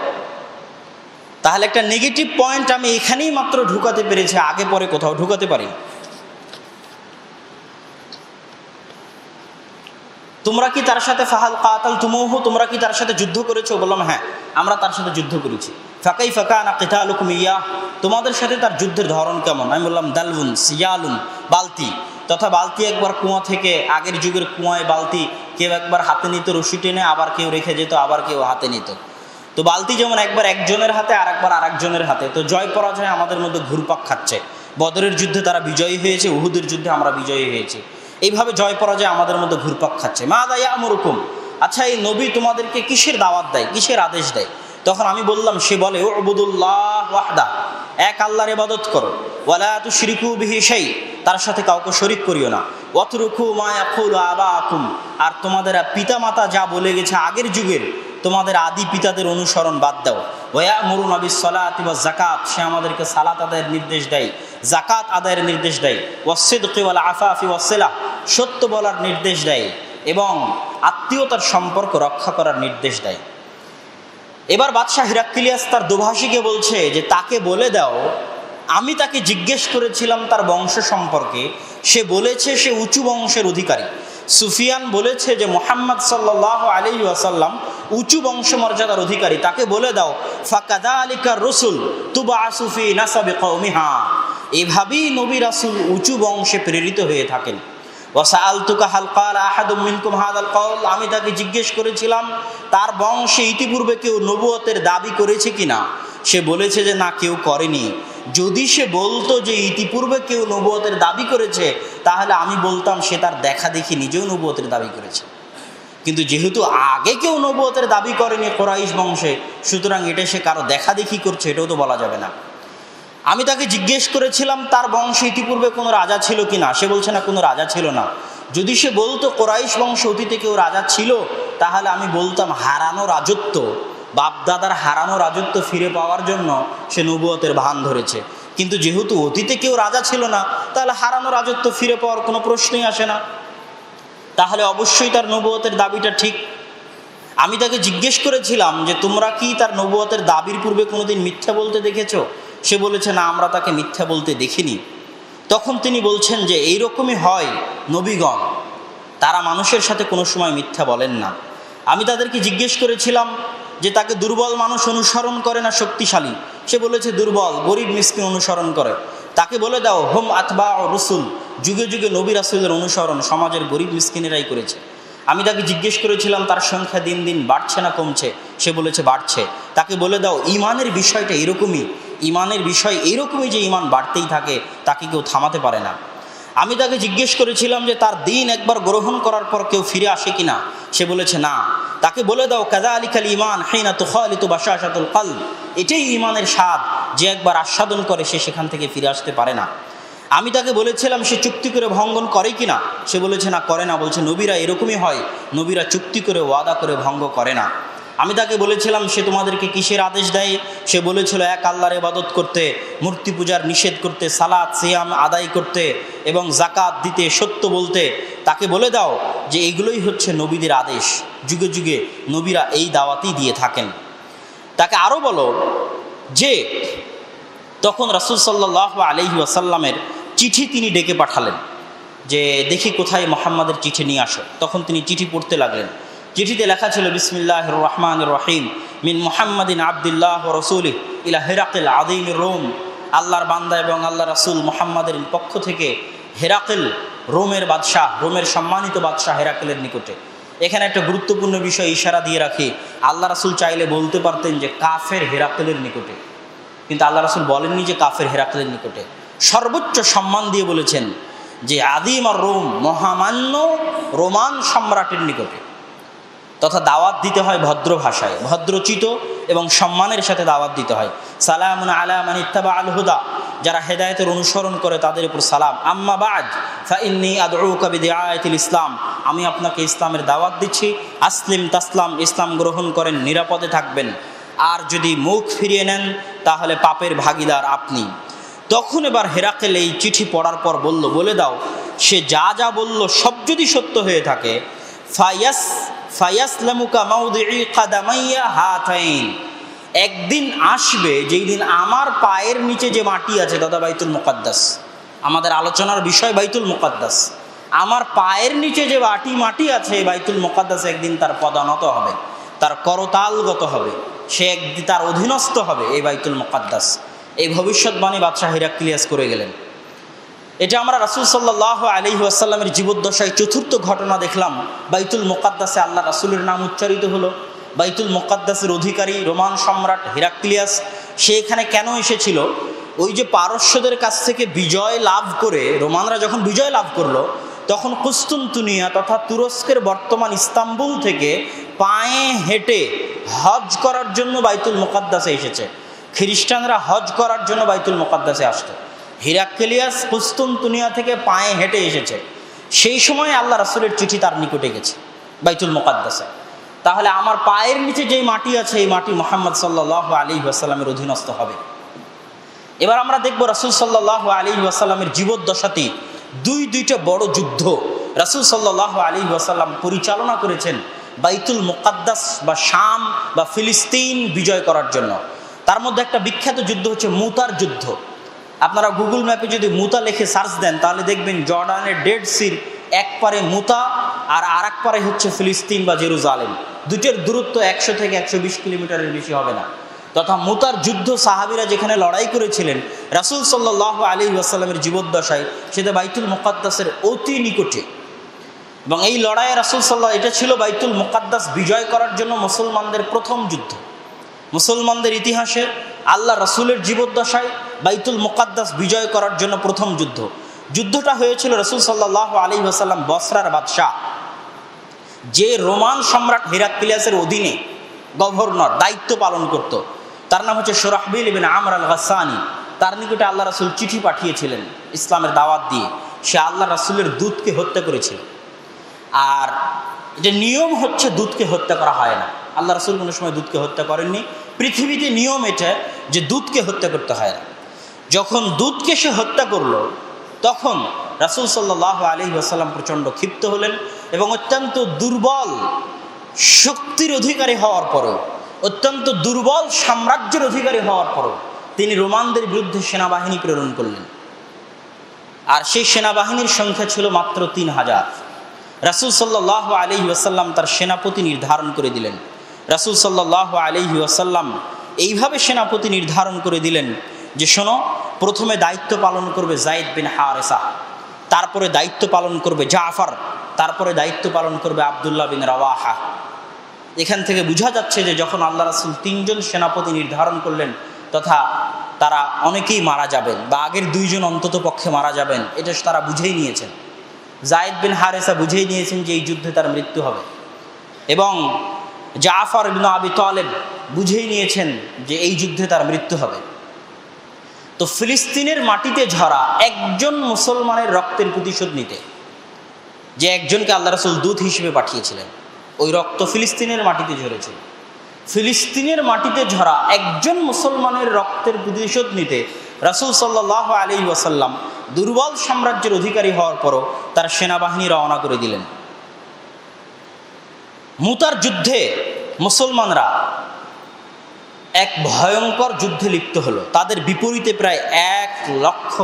তাহলে একটা নেগেটিভ পয়েন্ট আমি এখানেই মাত্র ঢুকাতে পেরেছি, আগে পরে কোথাও ঢুকাতে পারি। তোমরা কি তার সাথে ফাহাল কাতালতুমুহু, তোমরা কি তার সাথে যুদ্ধ করেছো? বললাম হ্যাঁ, আমরা তার সাথে যুদ্ধ করেছি। ফাকাইফা কানা কিতালুকুম ইয়াহ, তোমাদের সাথে তার যুদ্ধের ধরন কেমন? আমি বললাম দালউন সিয়ালুন, বালতি তথা বালতি, একবার কুয়া থেকে, আগের যুগের কুয়ায় বালতি কেউ একবার হাতে নিত রশি টেনে, আবার কেউ রেখে যেত, আবার কেউ হাতে নিত। তো বালতি যেমন একবার একজনের হাতে আর একবার আরেকজনের হাতে, তো জয় পরাজয় আমাদের মধ্যে ঘুরপাক খাচ্ছে। বদরের যুদ্ধে তারা বিজয়ী হয়েছে, উহুদের যুদ্ধে আমরা বিজয়ী হয়েছি, এইভাবে জয় পরাজয় আমাদের মধ্যে ঘুরপাক খাচ্ছে। মা দায়া আমরুকুম, আচ্ছা এই নবী তোমাদেরকে কিসের দাওয়াত দেয়, কিসের আদেশ দেয়? তখন আমি বললাম, সে বলে উবুদুল্লাহ ওয়াহদা, এক আল্লাহর ইবাদত করো, ওয়ালা তুশরিকু বিহি শাই, তার সাথে কাউকে শরীক করিও না, ওয়াতরুকু মা ইয়াকুলু আবাকুম, আর তোমাদের পিতামাতা যা বলে গেছে আগের যুগের তোমাদের আদি পিতাদের অনুসরণ বাদ দাও। ওয়ায়ামুরুনা বিস-সালাতি ওয়াজ-যাকাত, সে আমাদেরকে সালাত আদায়ের নির্দেশ দেয়, যাকাত আদায়ের নির্দেশ দেয়, ওয়াস-সিদকি ওয়াল আফাফি ওয়াস-সিলাহ, সত্য বলার নির্দেশ দেয় এবং আত্মীয়তার সম্পর্ক রক্ষা করার নির্দেশ দেয়। এবার বাদশাহ হিরাক্লিয়াস তার দোভাষীকে বলছে যে তাকে বলে দাও, আমি তাকে জিজ্ঞেস করেছিলাম তার বংশ সম্পর্কে, সে বলেছে সে উঁচু বংশের অধিকারী। সুফিয়ান বলেছে যে মুহাম্মদ সাল্লাল্লাহু আলাইহি ওয়াসাল্লাম উঁচু বংশমর্যাদার অধিকারী, তাকে বলে দাও ফাকাযালিকা রাসূল তুবআসু ফি নাসাবি কওমিহা, এভাবেই নবী রাসূল উঁচু বংশে প্রেরিত হয়ে থাকেন। ওয়াসাআলতুকা হাল ক্বালা আহাদুম মিনকুম হাযাল কওল, আমি তাকে জিজ্ঞেস করেছিলাম তার বংশে ইতিপূর্বে কেউ নবুয়তের দাবি করেছে কিনা, সে বলেছে যে না, কেউ করেনি। যদি সে বলতো যে ইতিপূর্বে কেউ নবুয়তের দাবি করেছে, তাহলে আমি বলতাম সে তার দেখা দেখি নিজেও নবুয়তের দাবি করেছে। কিন্তু যেহেতু আগে কেউ নবুয়তের দাবি করেনি কুরাইশ বংশে, সুতরাং এটা সে কারো দেখা দেখি করছে, এটাও তো বলা যাবে না। আমি তাকে জিজ্ঞেস করেছিলাম তার বংশে ইতিপূর্বে কোনো রাজা ছিল কিনা, সে বলছে না, কোনো রাজা ছিল না। যদি সে বলতো কুরাইশ বংশে অতীতে কেউ রাজা ছিল, তাহলে আমি বলতাম হারানো রাজত্ব, বাপদাদার হারানো রাজত্ব ফিরে পাওয়ার জন্য সে নবুয়তের ভান ধরেছে। কিন্তু যেহেতু অতীতে কেউ রাজা ছিল না, তাহলে হারানো রাজত্ব ফিরে পাওয়ার কোনো প্রশ্নই আসে না, তাহলে অবশ্যই তার নবুয়তের দাবিটা ঠিক। আমি তাকে জিজ্ঞেস করেছিলাম যে তোমরা কি তার নবুয়তের দাবির পূর্বে কোনোদিন মিথ্যা বলতে দেখেছো? সে বলেছে না, আমরা তাকে মিথ্যা বলতে দেখিনি। তখন তিনি বলছেন যে এইরকমই হয় নবীগণ, তারা মানুষের সাথে কোনো সময় মিথ্যা বলেন না। আমি তাদেরকে জিজ্ঞেস করেছিলাম যে তাকে দুর্বল মানুষ অনুসরণ করে না শক্তিশালী, সে বলেছে দুর্বল গরিব মিসকিন অনুসরণ করে। তাকে বলে দাও হুম আতবা রসুল, যুগে যুগে নবী রাসূলের অনুসরণ সমাজের গরিব মিসকিনেরাই করেছে। আমি তাকে জিজ্ঞেস করেছিলাম তার সংখ্যা দিন দিন বাড়ছে না কমছে, সে বলেছে বাড়ছে। তাকে বলে দাও ইমানের বিষয়টা এরকমই, ইমানের বিষয় এইরকমই যে ইমান বাড়তেই থাকে, তাকে কেউ থামাতে পারে না। আমি তাকে জিজ্ঞেস করেছিলাম যে তার দিন একবার গ্রহণ করার পর কেউ ফিরে আসে কিনা, সে বলেছে না। তাকে বলে দাও কাযালিকাল ঈমান হিনা তুখালিতু বাশাশাতুল কলব, এটাই ঈমানের স্বাদ, যে একবার আস্বাদন করে সে সেখান থেকে ফিরে আসতে পারে না। আমি তাকে বলেছিলাম সে চুক্তি করে ভঙ্গন করে কিনা, সে বলেছে না, করে না। বলছে নবীরা এরকমই হয়, নবীরা চুক্তি করে ওয়াদা করে ভঙ্গ করে না। আমি তাকে বলেছিলাম সে তোমাদেরকে কিসের আদেশ দেয়, সে বলেছিল এক আল্লাহর ইবাদত করতে, মূর্তি পূজার নিষেধ করতে, সালাত সিয়াম আদায় করতে এবং জাকাত দিতে, সত্য বলতে। তাকে বলে দাও যে এগুলোই হচ্ছে নবীদের আদেশ, যুগে যুগে নবীরা এই দাওয়াতই দিয়ে থাকেন। তাকে আরও বলো যে তখন রাসূল সাল্লাল্লাহু আলাইহি ওয়াসাল্লামের চিঠি তিনি ডেকে পাঠালেন যে দেখি কোথায় মুহাম্মাদের চিঠি নিয়ে আসো। তখন তিনি চিঠি পড়তে লাগলেন। চিঠিতে লেখা ছিল বিসমিল্লাহির রহমানির রহিম মিন মুহাম্মাদিন আবদুল্লাহ ওয়া রাসূলিহি ইলা হিরাকিল আযীমির রোম। আল্লাহর বান্দা এবং আল্লাহ রাসূল মুহাম্মাদের পক্ষ থেকে হেরাকেল, রোমের বাদশাহ, রোমের সম্মানিত বাদশাহ হেরাকেলের নিকটে। এখানে একটা গুরুত্বপূর্ণ বিষয় ইশারা দিয়ে রাখি, আল্লাহ রাসূল চাইলে বলতে পারতেন যে কাফের হেরাকেলের নিকটে, কিন্তু আল্লাহ রাসূল বলেননি যে কাফের হেরাকেলের নিকটে। সর্বোচ্চ সম্মান দিয়ে বলেছেন যে আদিম আর রোম, মহামান্য রোমান সম্রাটের নিকটে। তথা দাওয়াত দিতে হয় ভদ্র ভাষায়, ভদ্রচিত এবং সম্মানের সাথে দাওয়াত দিতে হয়। সালামুন আলা মান ইত্তাবা আল হুদা, যারা হেদায়েতের অনুসরণ করে তাদের উপর সালাম। আম্মা বা'দ ফাইন্নী আদউকা বিদিআয়াতিল ইসলাম, আমি আপনাকে ইসলামের দাওয়াত দিচ্ছি। আসলিম তাসলাম, ইসলাম গ্রহণ করেন, নিরাপদে থাকবেন। আর যদি মুখ ফিরিয়ে নেন তাহলে পাপের ভাগীদার আপনি। তখন এবার হেরাকেল এই চিঠি পড়ার পর বলল, বলে দাও সে যা যা বলল সব যদি সত্য হয়ে থাকে, ফায়াসলামুকা মাউদিই কাদামাইয়া হাতাইন, একদিন আসবে যেই দিন আমার পায়ের নিচে যে মাটি আছে দাদা বাইতুল মুকাদ্দাস, আমাদের আলোচনার বিষয় বাইতুল মুকাদ্দাস, আমার পায়ের নিচে যে মাটি আছে বাইতুল মুকাদ্দাস একদিন তার পদানত হবে, তার করতালগত হবে, সে একদিন তার অধীনস্থ হবে এই বাইতুল মুকাদ্দাস। এই ভবিষ্যৎবাণী বাদশাহ হিরাক্লিয়াস করে গেলেন। এটা আমরা রাসূল সাল্লাল্লাহু আলাইহি ওয়াসাল্লামের জীবদ্দশায় চতুর্থ ঘটনা দেখলাম। বাইতুল মুকাদ্দাসে আল্লাহ রাসূলের নাম উচ্চারিত হলো। বাইতুল মুকাদ্দাসের অধিকারী রোমান সম্রাট হিরাক্লিয়াস, সে এখানে কেন এসেছিল? ওই যে পারস্যদের কাছ থেকে বিজয় লাভ করে, রোমানরা যখন বিজয় লাভ করলো তখন কুস্তুনতুনিয়া তথা তুরস্কের বর্তমান ইস্তাম্বুল থেকে পায়ে হেঁটে হজ করার জন্য বাইতুল মুকাদ্দাসে এসেছে। খ্রিস্টানরা হজ করার জন্য বাইতুল মুকাদ্দাসে আসতো। হিরাক্লিয়াস কুস্তুনতুনিয়া থেকে পায়ে হেঁটে এসেছে। সেই সময় আল্লাহ রাসূলের চিঠি তার নিকটে গেছে বাইতুল মুকাদ্দাসে। তাহলে আমার পায়ের নিচে যেই মাটি আছে এই মাটি মুহাম্মদ সাল্লাল্লাহু আলাইহি ওয়াসাল্লামের অধীনস্থ হবে। এবার আমরা দেখব রাসূল সাল্লাল্লাহু আলাইহি ওয়াসাল্লামের জীবদ্দশাতে দুইটা বড় যুদ্ধ রাসূল সাল্লাল্লাহু আলাইহি ওয়াসাল্লাম পরিচালনা করেছেন বাইতুল মুকাদ্দাস বা শাম বা ফিলিস্তিন বিজয় করার জন্য। তার মধ্যে একটা বিখ্যাত যুদ্ধ হচ্ছে মুতার যুদ্ধ। আপনারা গুগল ম্যাপে যদি মুতা লিখে সার্চ দেন তাহলে দেখবেন জর্ডানের ডেড সির এক পারে মুতা আর এক পারে হচ্ছে ফিলিস্তিন বা জেরুজালেম। দুটোর দূরত্ব 100 থেকে 120 কিলোমিটারের বেশি হবে না। তথা মুতার যুদ্ধ সাহাবীরা যেখানে লড়াই করেছিলেন রাসূল সাল্লাল্লাহু আলাইহি ওয়াসাল্লামের জীবদ্দশায়, সেটা বাইতুল মুকাদ্দাসের অতি নিকটে। এবং এই লড়াইয়ে রাসূল এটা ছিল বাইতুল মুকাদ্দাস বিজয় করার জন্য মুসলমানদের প্রথম যুদ্ধ। মুসলমানদের ইতিহাসে আল্লাহ রাসূলের জীবদ্দশায় বাইতুল মুকাদ্দাস বিজয় করার জন্য প্রথম যুদ্ধ। যুদ্ধটা হয়েছিল রাসূল সাল্লাল্লাহু আলাইহি ওয়াসাল্লাম বসরার বাদশাহ, যে রোমান সম্রাট হিরাক্লিয়াসের অধীনে গভর্নর দায়িত্ব পালন করত, তার নাম হচ্ছে শুরাহবিল ইবনে আমর আল গাসসানি। তার নিকটে আল্লাহ রাসূল চিঠি পাঠিয়েছিলেন ইসলামের দাওয়াত দিয়ে। সে আল্লাহ রাসূলের দূতকে হত্যা করেছিল। আর যে নিয়ম হচ্ছে দূতকে হত্যা করা হয় না, আল্লাহ রাসূল কোনো সময় দূতকে হত্যা করেননি। পৃথিবীতে নিয়ম এটা যে দূতকে হত্যা করতে হয় না। যখন দূতকে সে হত্যা করলো তখন রাসূল সাল্লাল্লাহু আলাইহি ওয়াসাল্লাম প্রচণ্ড ক্ষিপ্ত হলেন এবং অত্যন্ত দুর্বল শক্তির অধিকারী হওয়ার পরেও, অত্যন্ত দুর্বল সাম্রাজ্যের অধিকারী হওয়ার পরেও তিনি রোমানদের বিরুদ্ধে সেনাবাহিনী প্রেরণ করলেন। আর সেই সেনাবাহিনীর সংখ্যা ছিল মাত্র 3000। রাসূল সাল্লাল্লাহু আলাইহি ওয়াসাল্লাম তার সেনাপতি নির্ধারণ করে দিলেন। রাসূল সাল্লাল্লাহু আলাইহি ওয়াসাল্লাম এইভাবে সেনাপতি নির্ধারণ করে দিলেন যে শোনো, প্রথমে দায়িত্ব পালন করবে যায়েদ বিন হারেসা, তারপরে দায়িত্ব পালন করবে জাফর, তারপরে দায়িত্ব পালন করবে আব্দুল্লাহ বিন রাওয়াহা। এখান থেকে বোঝা যাচ্ছে যে যখন আল্লাহ রাসূল 3 জন সেনাপতি নির্ধারণ করলেন তথা তারা অনেকেই মারা যাবেন বা আগের 2 জন অন্তত পক্ষে মারা যাবেন, এটা তারা বুঝেই নিয়েছেন। যায়েদ বিন হারেসা বুঝেই নিয়েছেন যে এই যুদ্ধে তার মৃত্যু হবে, এবং জাফর ইবনে আবি তালেব বুঝেই নিয়েছেন যে এই যুদ্ধে তার মৃত্যু হবে। তো ফিলিস্তিনের মাটিতে ঝরা একজন মুসলমানের রক্তের প্রতিশোধ নিতে, যে একজনকে আল্লাহ রাসূল দূত হিসেবে পাঠিয়েছিলেন, ওই রক্ত ফিলিস্তিনের মাটিতে ঝরেছিল। ফিলিস্তিনের মাটিতে ঝরা একজন মুসলমানের রক্তের প্রতিশোধ নিতে রাসূল সাল্লাল্লাহু আলাইহি ওয়াসাল্লাম দুর্বল সাম্রাজ্যের অধিকারী হওয়ার পরও তার সেনাবাহিনী রওনা করে দিলেন। মুতার যুদ্ধে মুসলমানরা এক ভয়ঙ্কর যুদ্ধে লিপ্ত হলো। তাদের বিপরীতে প্রায় 1 লক্ষ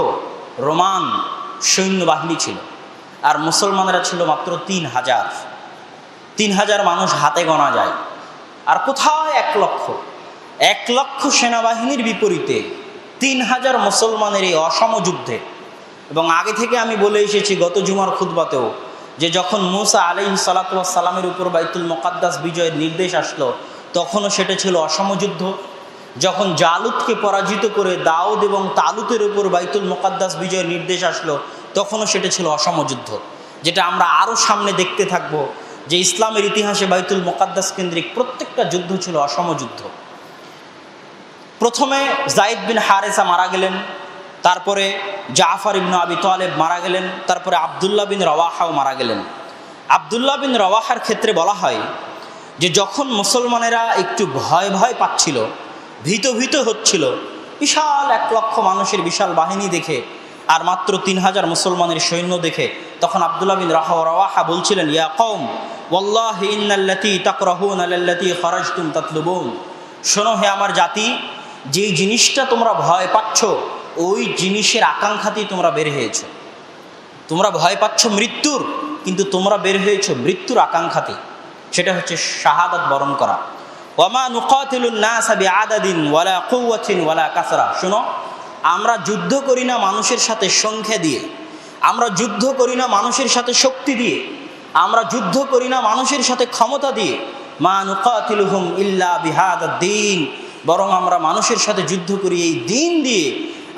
রোমান সৈন্যবাহিনী ছিল, আর মুসলমানরা ছিল মাত্র 3000। 3000 মানুষ হাতে গোনা যায়, আর কোথায় 1 লক্ষ সেনাবাহিনীর বিপরীতে 3000 মুসলমানের এই অসম যুদ্ধে। এবং আগে থেকে আমি বলে এসেছি গত জুমার খুতবাতেও, যে যখন মুসা আলাইহিস সালাতু ওয়াস সালামের উপর বাইতুল মুকাদ্দাস বিজয়ের নির্দেশ আসলো, তখনও সেটা ছিল অসম যুদ্ধ। যখন জালুতকে পরাজিত করে দাউদ এবং তালুতের উপর বাইতুল মুকাদ্দাস বিজয়ের নির্দেশ আসলো, তখনও সেটা ছিল অসম যুদ্ধ। যেটা আমরা আরও সামনে দেখতে থাকবো, যে ইসলামের ইতিহাসে বাইতুল মুকাদ্দাস কেন্দ্রিক প্রত্যেকটা যুদ্ধ ছিল অসম যুদ্ধ। প্রথমে যায়েদ বিন হারেসা মারা গেলেন, তারপরে জাফর ইবনে আবি তালেব মারা গেলেন, তারপরে আবদুল্লাহ বিন রওয়াহাও মারা গেলেন। আবদুল্লাহ বিন রওয়াহার ক্ষেত্রে বলা হয় যে যখন মুসলমানেরা একটু ভয় ভয় পাচ্ছিল, ভীত হচ্ছিল, বিশাল 1 লক্ষ মানুষের বিশাল বাহিনী দেখে আর মাত্র 3000 মুসলমানের সৈন্য দেখে, তখন আবদুল্লাহ বিন রওয়াহা বলছিলেন, ইয়া কওম ওয়াল্লাহি ইন্নাল্লাতী তাকরাহুনা লাল্লাতী খারাজতুম তাতলুবুন, শোনো হে আমার জাতি, যেই জিনিসটা তোমরা ভয় পাচ্ছ ওই জিনিসের আকাঙ্ক্ষাতেই তোমরা বের হয়েছো। তোমরা ভয় পাচ্ছ মৃত্যুর, কিন্তু তোমরা বের হয়েছো মৃত্যুর আকাঙ্ক্ষাতে, সেটা হচ্ছে শাহাদাত বরণ করা। ওয়ামা নুকাতিলুন নাসা বিআদাদিন ওয়ালা কুওয়াতিন ওয়ালা কাসরা, শোনো, আমরা যুদ্ধ করি না মানুষের সাথে সংখ্যা দিয়ে, আমরা যুদ্ধ করি না মানুষের সাথে শক্তি দিয়ে, আমরা যুদ্ধ করি না মানুষের সাথে ক্ষমতা দিয়ে। মা নুকাতিলুহুম ইল্লা বিহাদাদ্দিন, বরং আমরা মানুষের সাথে যুদ্ধ করি এই দিন দিয়ে,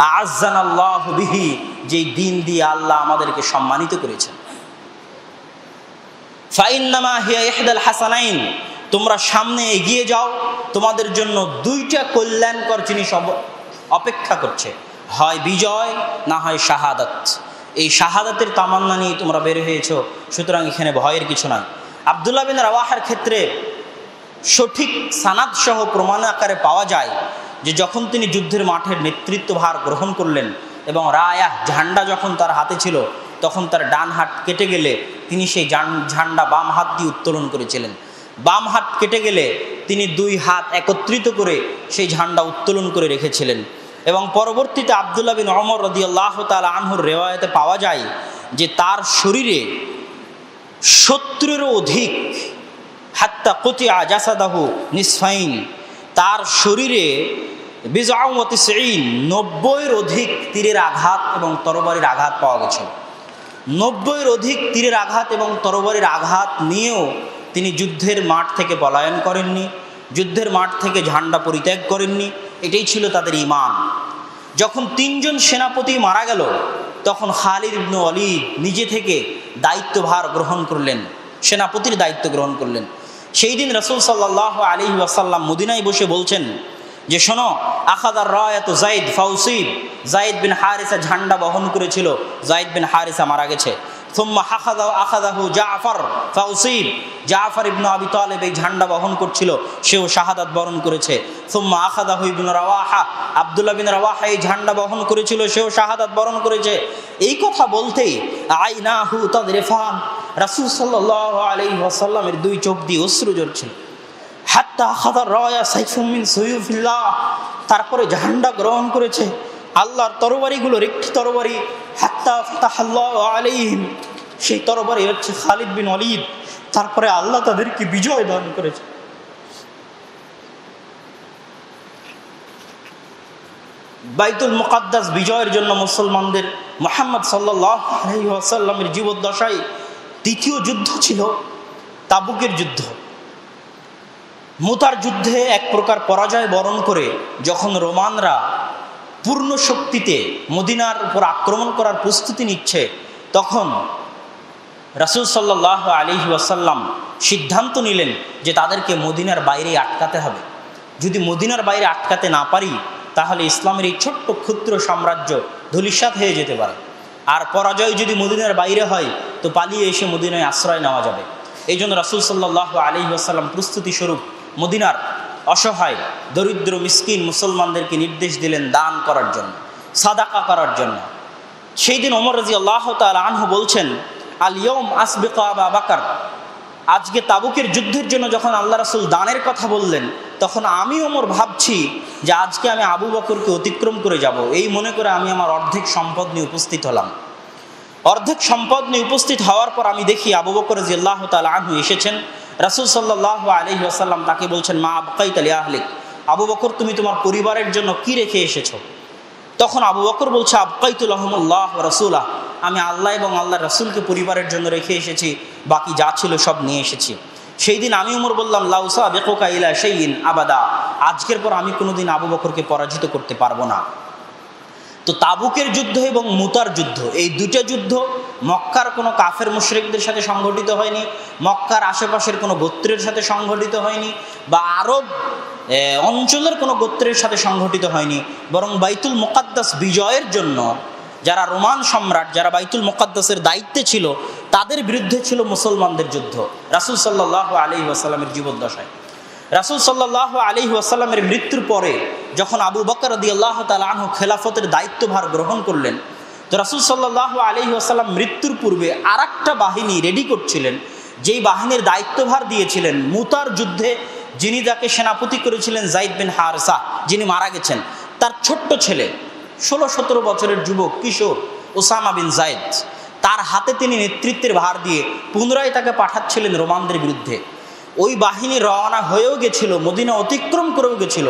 আ'আজ্জানাল্লাহু বিহি, যেই দিন দিয়ে আল্লাহ আমাদেরকে সম্মানিত করেছেন। ফাইন্নামা হিয়া ইহদাল হাসানাইন, তোমরা সামনে এগিয়ে যাও, তোমাদের জন্য 2টা কল্যাণকর জিনিস অপেক্ষা করছে, হয় বিজয় না হয় শাহাদাত। এই শাহাদাতের তামান্না নিয়ে তোমরা বের হয়েছো, সুতরাং এখানে ভয়ের কিছু নয়। আবদুল্লাহ বিন রওয়াহার ক্ষেত্রে সঠিক সানাদ সহ প্রমাণ আকারে পাওয়া যায় যে যখন তিনি যুদ্ধের মাঠের নেতৃত্বভার গ্রহণ করলেন এবং রায়াহ ঝান্ডা যখন তার হাতে ছিল, তখন তার ডান হাত কেটে গেলে তিনি সেই ঝান্ডা বাম হাত দিয়ে উত্তোলন করেছিলেন। বাম হাত কেটে গেলে তিনি 2 হাত একত্রিত করে সেই ঝান্ডা উত্তোলন করে রেখেছিলেন। এবং পরবর্তীতে আবদুল্লাহ বিন ওমর রাদিয়াল্লাহু তাআলা আনহুর রিওয়ায়াতে পাওয়া যায় যে তার শরীরে 70-এরও অধিক, হাত্তা কুতিয়া জাসাদাহু নিসফাইন, তার শরীরে 90-এর অধিক তীরের আঘাত এবং তরবারির আঘাত পাওয়া গেছিল। 90-এর অধিক তীরের আঘাত এবং তরবারির আঘাত নিয়েও তিনি যুদ্ধের মাঠ থেকে পলায়ন করেননি, যুদ্ধের মাঠ থেকে ঝান্ডা পরিত্যাগ করেননি। এটাই ছিল তাদের ঈমান। যখন 3 জন সেনাপতি মারা গেল, তখন খালিদ ইবনে ওয়ালিদ নিজে থেকে দায়িত্বভার গ্রহণ করলেন, সেনাপতির দায়িত্ব গ্রহণ করলেন। সেই দিন রাসূল সাল্লাল্লাহু আলাইহি ওয়াসাল্লাম মদিনায় বসে বলছেন যে শোনো, আখাদার রায়াতু যায়েদ ফাউসিব, যায়েদ বিন হারিসা ঝান্ডা বহন করেছিল, যায়েদ বিন হারিসা মারা গেছে। সুম্মা আখাদাহু জাফর ফাউসিব, জাফর ইবনে আবি তালেব এই ঝান্ডা বহন করছিল, সেও শাহাদাত বরণ করেছে। সুম্মা আখাদাহু ইবনে রওয়াহা, আবদুল্লাহ বিন রওয়াহা এই ঝান্ডা বহন করেছিল, সেও শাহাদাত বরণ করেছে। এই কথা বলতেই আইনাহু তাদরিফান, রাসূল সাল্লাল্লাহু আলাইহি ওয়াসাল্লামের 2 চোখ দিয়ে অশ্রু ঝরছিল। হাত্তা আখাদার রায়া সাইফুম মিন সুয়ুফিল্লাহ, তারপরে ঝান্ডা গ্রহণ করেছে আল্লাহর তরবারিগুলোর একটি তরবারি, হাত্তা ফাতাহাল্লাহু আলাইহিম, সেই তরবারি হচ্ছে খালিদ বিন ওয়ালিদ। তারপরে আল্লাহ তাদেরকে বিজয় দান করেছে। বাইতুল মুকাদ্দাস বিজয়ের জন্য মুসলমানদের মুহাম্মদ সাল্লাল্লাহু আলাইহি ওয়াসাল্লামের জীবদ্দশায় 2য় যুদ্ধ ছিল তাবুকের যুদ্ধ। মুতার যুদ্ধে এক প্রকার পরাজয় বরণ করে যখন রোমানরা পূর্ণ শক্তিতে মদিনার উপর আক্রমণ করার প্রস্তুতি নিচ্ছে, তখন রাসূল সাল্লাল্লাহু আলাইহি ওয়াসাল্লাম সিদ্ধান্ত নিলেন যে তাদেরকে মদিনার বাইরে আটকাতে হবে। যদি মদিনার বাইরে আটকাতে না পারি, তাহলে ইসলামের এই ছোট্ট ক্ষুদ্র সাম্রাজ্য ধূলিসাৎ হয়ে যেতে পারে। আর পরাজয় যদি মদিনার বাইরে হয়, তো পালিয়ে এসে মদিনায় আশ্রয় নেওয়া যাবে। এই জন্য রাসূল সাল্লাল্লাহু আলাইহি ওয়াসাল্লাম প্রস্তুতি স্বরূপ মদিনার অসহায় দরিদ্র মিসকিন মুসলমানদেরকে নির্দেশ দিলেন দান করার জন্য, সাদাকা করার জন্য। সেই দিন ওমর রাদিয়াল্লাহু তাআলা আনহু বলছেন, আল ইয়াউম আসবিকু আবা বকর, আজকে তাবুকের যুদ্ধের জন্য যখন আল্লাহ রাসূল দানের কথা বললেন, তখন আমি ওমর ভাবছি যে আজকে আমি আবু বকরকে অতিক্রম করে যাব। এই মনে করে আমি আমার অর্ধেক সম্পদ নিয়ে উপস্থিত হলাম। অর্ধেক সম্পদ নিয়ে উপস্থিত হওয়ার পর আমি দেখি আবু বকর রাদিয়াল্লাহু তাআলা আনহু এসেছেন। রাসূল সাল্লাল্লাহু আলাইহি ওয়াসাল্লাম তাকে বলছেন, মা আবকাইতা লি আহলিক, আবু বকর তুমি তোমার পরিবারের জন্য কি রেখে এসেছো? তখন আবু বকর বলছে, আবকাইতু লাহুমুল্লাহ ওয়া রাসূলা, আমি আল্লাহ এবং আল্লাহর রাসূলকে পরিবারের জন্য রেখে এসেছি, বাকি যা ছিল সব নিয়ে এসেছি। সেই দিন আমি ওমর বললাম, লা উসাবিকুকা ইলা শাইইন আবাদা, আজকের পর আমি কোনোদিন আবু বকরকে পরাজিত করতে পারবো না। তো তাবুকের যুদ্ধ এবং মুতার যুদ্ধ, এই দুটো যুদ্ধ মক্কার কোনো কাফের মুশরিকদের সাথে সংগঠিত হয়নি, মক্কার আশেপাশের কোনো গোত্রের সাথে সংগঠিত হয়নি, বা আরব অঞ্চলের কোনো গোত্রের সাথে সংগঠিত হয়নি, বরং বাইতুল মুকাদ্দাস বিজয়ের জন্য যারা রোমান সম্রাট, যারা বাইতুল মুকাদ্দাসের দায়িত্বে ছিল, তাদের বিরুদ্ধে ছিল মুসলমানদের যুদ্ধ রাসূল সাল্লাল্লাহু আলাইহি ওয়াসাল্লামের জীবদ্দশায়। রাসূল সাল্লাল্লাহু আলাইহি ওয়াসাল্লামের মৃত্যুর পরে যখন আবু বকর রাদিয়াল্লাহু তাআলা আনহু খেলাফতের দায়িত্বভার গ্রহণ করলেন, তো রাসূল সাল্লাল্লাহু আলাইহি ওয়াসাল্লাম মৃত্যুর পূর্বে আরেকটা বাহিনী রেডি করছিলেন, যেই বাহিনীর দায়িত্বভার দিয়েছিলেন মুতার যুদ্ধে, যিনি তাকে সেনাপতি করেছিলেন যায়েদ বিন হারেসা, যিনি মারা গেছেন। তার ছোট্ট ছেলে 16-17 বছরের যুবক কিশোর ওসামা বিন যায়েদ, তার হাতে তিনি নেতৃত্বের ভার দিয়ে পুনরায় তাকে পাঠাচ্ছিলেন রোমানদের বিরুদ্ধে। ওই বাহিনী রওনা হয়েও গেছিল, মদিনা অতিক্রম করেও গেছিল।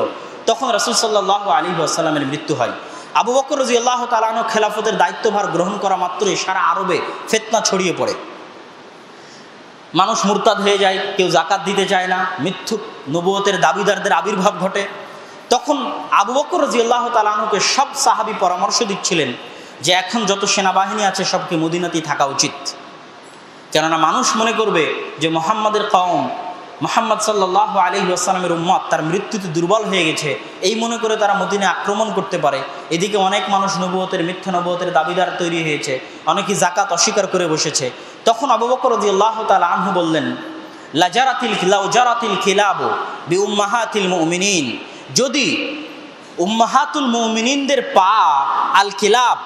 তখন রাসূল সাল্লাল্লাহু আলাইহি ওয়াসাল্লামের মৃত্যু হয়। আবু বকর রাদিয়াল্লাহু তাআলা আনহু খেলাফতের দায়িত্বভার গ্রহণ করা মাত্রই সারা আরবে ফিতনা ছড়িয়ে পড়ে। মানুষ মুরতাদ হয়ে যায়, কেউ যাকাত দিতে চায় না, মিথ্যুক নবুয়তের দাবিদারদের আবির্ভাব ঘটে। তখন আবু বকর রাদিয়াল্লাহু তাআলা আনহুকে সব সাহাবী পরামর্শ দিচ্ছিলেন যে এখন যত সেনাবাহিনী আছে সবকে মদিনাতেই থাকা উচিত, কেননা মানুষ মনে করবে যে মুহাম্মাদের কওম, মুহাম্মদ সাল্লাল্লাহু আলাইহি ওয়াসাল্লামের উম্মত তার মৃত্যুতে দুর্বল হয়ে গেছে, এই মনে করে তারা মদিনায় আক্রমণ করতে পারে। এদিকে অনেক মানুষ নবুয়তের, মিথ্যা নবুয়তের দাবিদার তৈরি হয়েছে, অনেকেই যাকাত অস্বীকার করে বসেছে। তখন আবু বকর রাদিয়াল্লাহু তাআলা আনহু বললেন, লাজারাতিল খিলাবু বিউম্মাহাতিল মুমিনিন, যদি উম্মাহাতুল মুমিনিনদের পা আল কিলাব,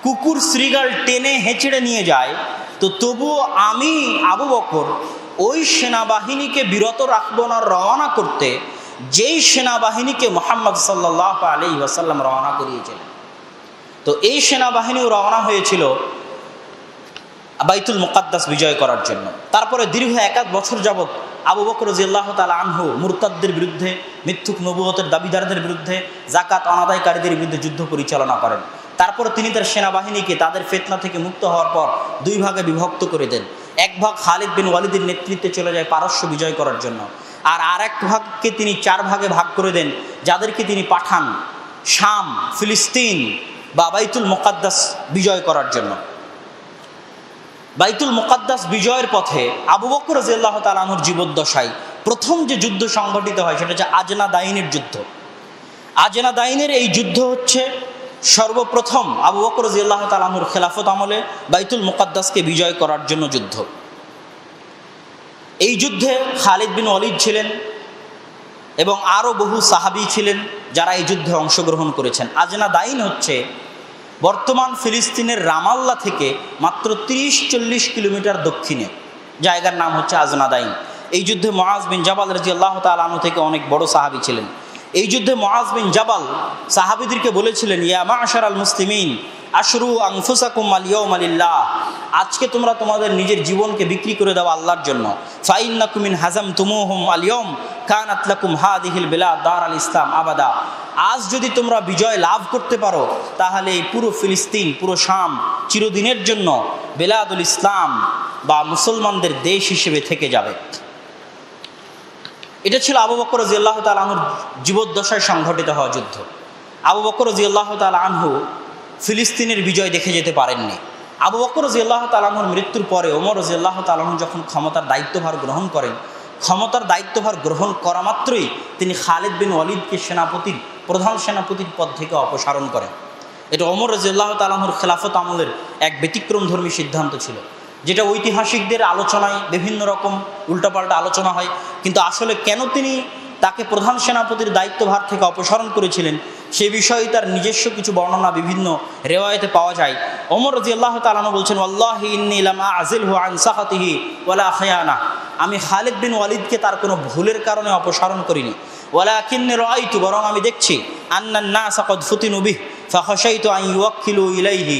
কুকুর শ্রীগাল টেনে হেঁচড়ে নিয়ে যায়, তো তবুও আমি আবু বকর ওই সেনাবাহিনীকে বিরত রাখবো না রওনা করতে, যেই সেনাবাহিনীকে মুহাম্মদ সাল্লাল্লাহু আলাইহি ওয়াসাল্লাম রওনা করিয়েছিলেন। তো এই সেনাবাহিনীও রওনা হয়েছিল বাইতুল মুকাদ্দাস বিজয় করার জন্য। তারপরে দীর্ঘ 1 বছর যাবৎ আবু বকর রাদিয়াল্লাহু তাআলা আনহু মুরতাদদের বিরুদ্ধে, মিথ্যুক নবুয়তের দাবিদারদের বিরুদ্ধে, যাকাত অনাদায়কারীদের বিরুদ্ধে যুদ্ধ পরিচালনা করেন। তারপরে তিনি তার সেনাবাহিনীকে তাদের ফিতনা থেকে মুক্ত হওয়ার পর 2 ভাগে বিভক্ত করে দেন। এক ভাগ খালিদ বিন ওয়ালিদের নেতৃত্বে চলে যায় পারস্য বিজয় করার জন্য, আর আরেক ভাগকে তিনি 4 ভাগে ভাগ করে দেন, যাদেরকে তিনি পাঠান শাম, ফিলিস্তিন বা বাইতুল মুকাদ্দাস বিজয় করার জন্য। বাইতুল মুকাদ্দাস বিজয়ের পথে আবু বকর রাদিয়াল্লাহু তাআলা আনহুর জীবদ্দশায় প্রথম যে যুদ্ধ সংগঠিত হয় সেটা হচ্ছে আজনাদাইনের যুদ্ধ। আজনাদাইনের এই যুদ্ধ হচ্ছে সর্বপ্রথম আবু বকর রাদিয়াল্লাহু তাআলা আনহুর খেলাফত আমলে বাইতুল মুকাদ্দাসকে বিজয় করার জন্য যুদ্ধ। এই যুদ্ধে খালিদ বিন ওয়ালিদ ছিলেন এবং আরও বহু সাহাবী ছিলেন যারা এই যুদ্ধে অংশগ্রহণ করেছেন। আজনাদাইন হচ্ছে বর্তমান ফিলিস্তিনের রামাল্লা থেকে মাত্র 30-40 কিলোমিটার দক্ষিণে, জায়গার নাম হচ্ছে আজনাদাইন। এই যুদ্ধে মুআজ বিন জাবাল রাদিয়াল্লাহু তাআলা আনহু থেকে অনেক বড় সাহাবী ছিলেন। এই যুদ্ধে মুআজ বিন জাবাল সাহাবীদেরকে বলেছিলেন, ইয়া মা'শারাল মুসলিমিন আশরু আনফুসাকুম আল ইয়াউমা লিল্লাহ, আজকে তোমরা তোমাদের নিজের জীবনকে বিক্রি করে দাও আল্লাহর জন্য। ফাইন্নাকুম ইন হাজামতুমুহুম আল ইয়াউম কানাত লাকুম হাদিহিল বিলাদ দারাল ইসলাম আবাদা, আজ যদি তোমরা বিজয় লাভ করতে পারো তাহলে এই পুরো ফিলিস্তিন, পুরো শাম চিরদিনের জন্য বিলাদুল ইসলাম বা মুসলমানদের দেশ হিসেবে থেকে যাবে। এটা ছিল আবু বকর রাদিয়াল্লাহু তাআলা আনহুর জীবদ্দশায় সংঘটিত হওয়া যুদ্ধ। আবু বকর রাদিয়াল্লাহু তাআলা আনহু ফিলিস্তিনের বিজয় দেখে যেতে পারেননি। আবু বকর রাদিয়াল্লাহু তাআলা আনহুর মৃত্যুর পরে ওমর রাদিয়াল্লাহু তাআলা আনহু যখন ক্ষমতার দায়িত্বভার গ্রহণ করেন, ক্ষমতার দায়িত্বভার গ্রহণ করা মাত্রই তিনি খালিদ বিন ওয়ালিদকে প্রধান সেনাপতির পদ থেকে অপসারণ করেন। এটা ওমর রাদিয়াল্লাহু তাআলা আনহুর খেলাফত আমলের এক ব্যতিক্রমধর্মী সিদ্ধান্ত ছিল, যেটা ঐতিহাসিকদের আলোচনায় বিভিন্ন রকম উল্টাপাল্টা আলোচনা হয়, কিন্তু আসলে কেন তিনি তাকে প্রধান সেনাপতির দায়িত্বভার থেকে অপসারণ করেছিলেন, সে বিষয়ে তার নিজস্ব কিছু বর্ণনা বিভিন্ন রেওয়ায়েতে পাওয়া যায়। ওমর রাদিয়াল্লাহু তাআলা আনহু বলছেন, ওয়াল্লাহি ইন্নী লামা আযিলহু আন সাখাতিহি ওয়ালা খিয়ানা, আমি খালিদ বিন ওয়ালিদকে তার কোনো ভুলের কারণে অপসারণ করিনি। ওয়ালাকিন্নী রাআইতু, বরং আমি দেখছি, আন্নান নাসা ক্বাদ ফুতিনু বিহি ফাখাশাইতু আন ইউওয়াক্কিলু ইলাইহি,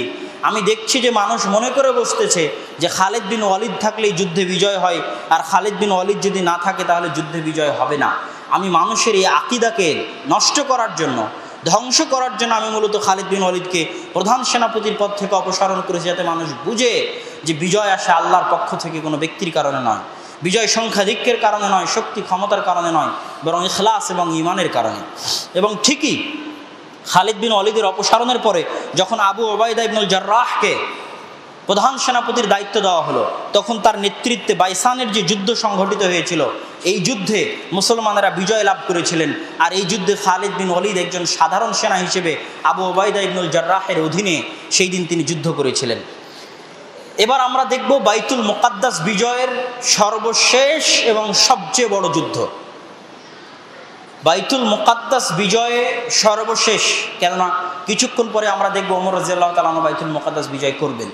আমি দেখছি যে মানুষ মনে করে বসতেছে যে খালিদ বিন ওয়ালিদ থাকলেই যুদ্ধে বিজয় হয়, আর খালিদ বিন ওয়ালিদ যদি না থাকে তাহলে যুদ্ধে বিজয় হবে না। আমি মানুষের এই আকিদাকে নষ্ট করার জন্য, ধ্বংস করার জন্য আমি মূলত খালিদ বিন ওয়ালিদকে প্রধান সেনাপতির পদ থেকে অপসারণ করেছি, যাতে মানুষ বুঝে যে বিজয় আসে আল্লাহর পক্ষ থেকে, কোনো ব্যক্তির কারণে নয়, বিজয় সংখ্যাধিক্যের কারণে নয়, শক্তি ক্ষমতার কারণে নয়, বরং ইখলাস এবং ঈমানের কারণে। এবং ঠিকই খালিদ বিন ওয়ালিদের অপসারণের পরে যখন আবু উবাইদা ইবনুল জাররাহকে প্রধান সেনাপতির দায়িত্ব দেওয়া হলো, তখন তার নেতৃত্বে বাইসানের যে যুদ্ধ সংঘটিত হয়েছিল, এই যুদ্ধে মুসলমানেরা বিজয় লাভ করেছিলেন। আর এই যুদ্ধে খালিদ বিন ওয়ালিদ একজন সাধারণ সেনা হিসেবে আবু উবাইদা ইবনুল জাররাহের অধীনে সেই দিন তিনি যুদ্ধ করেছিলেন। এবার আমরা দেখব বাইতুল মুকাদ্দাস বিজয়ের সর্বশেষ এবং সবচেয়ে বড় যুদ্ধ। বাইতুল মুকাদ্দাস বিজয়ে সর্বশেষ, কেননা কিছুক্ষণ পরে আমরা দেখব ওমর রাদিয়াল্লাহু তাআলা আনহু বাইতুল মুকাদ্দাস বিজয় করবেন।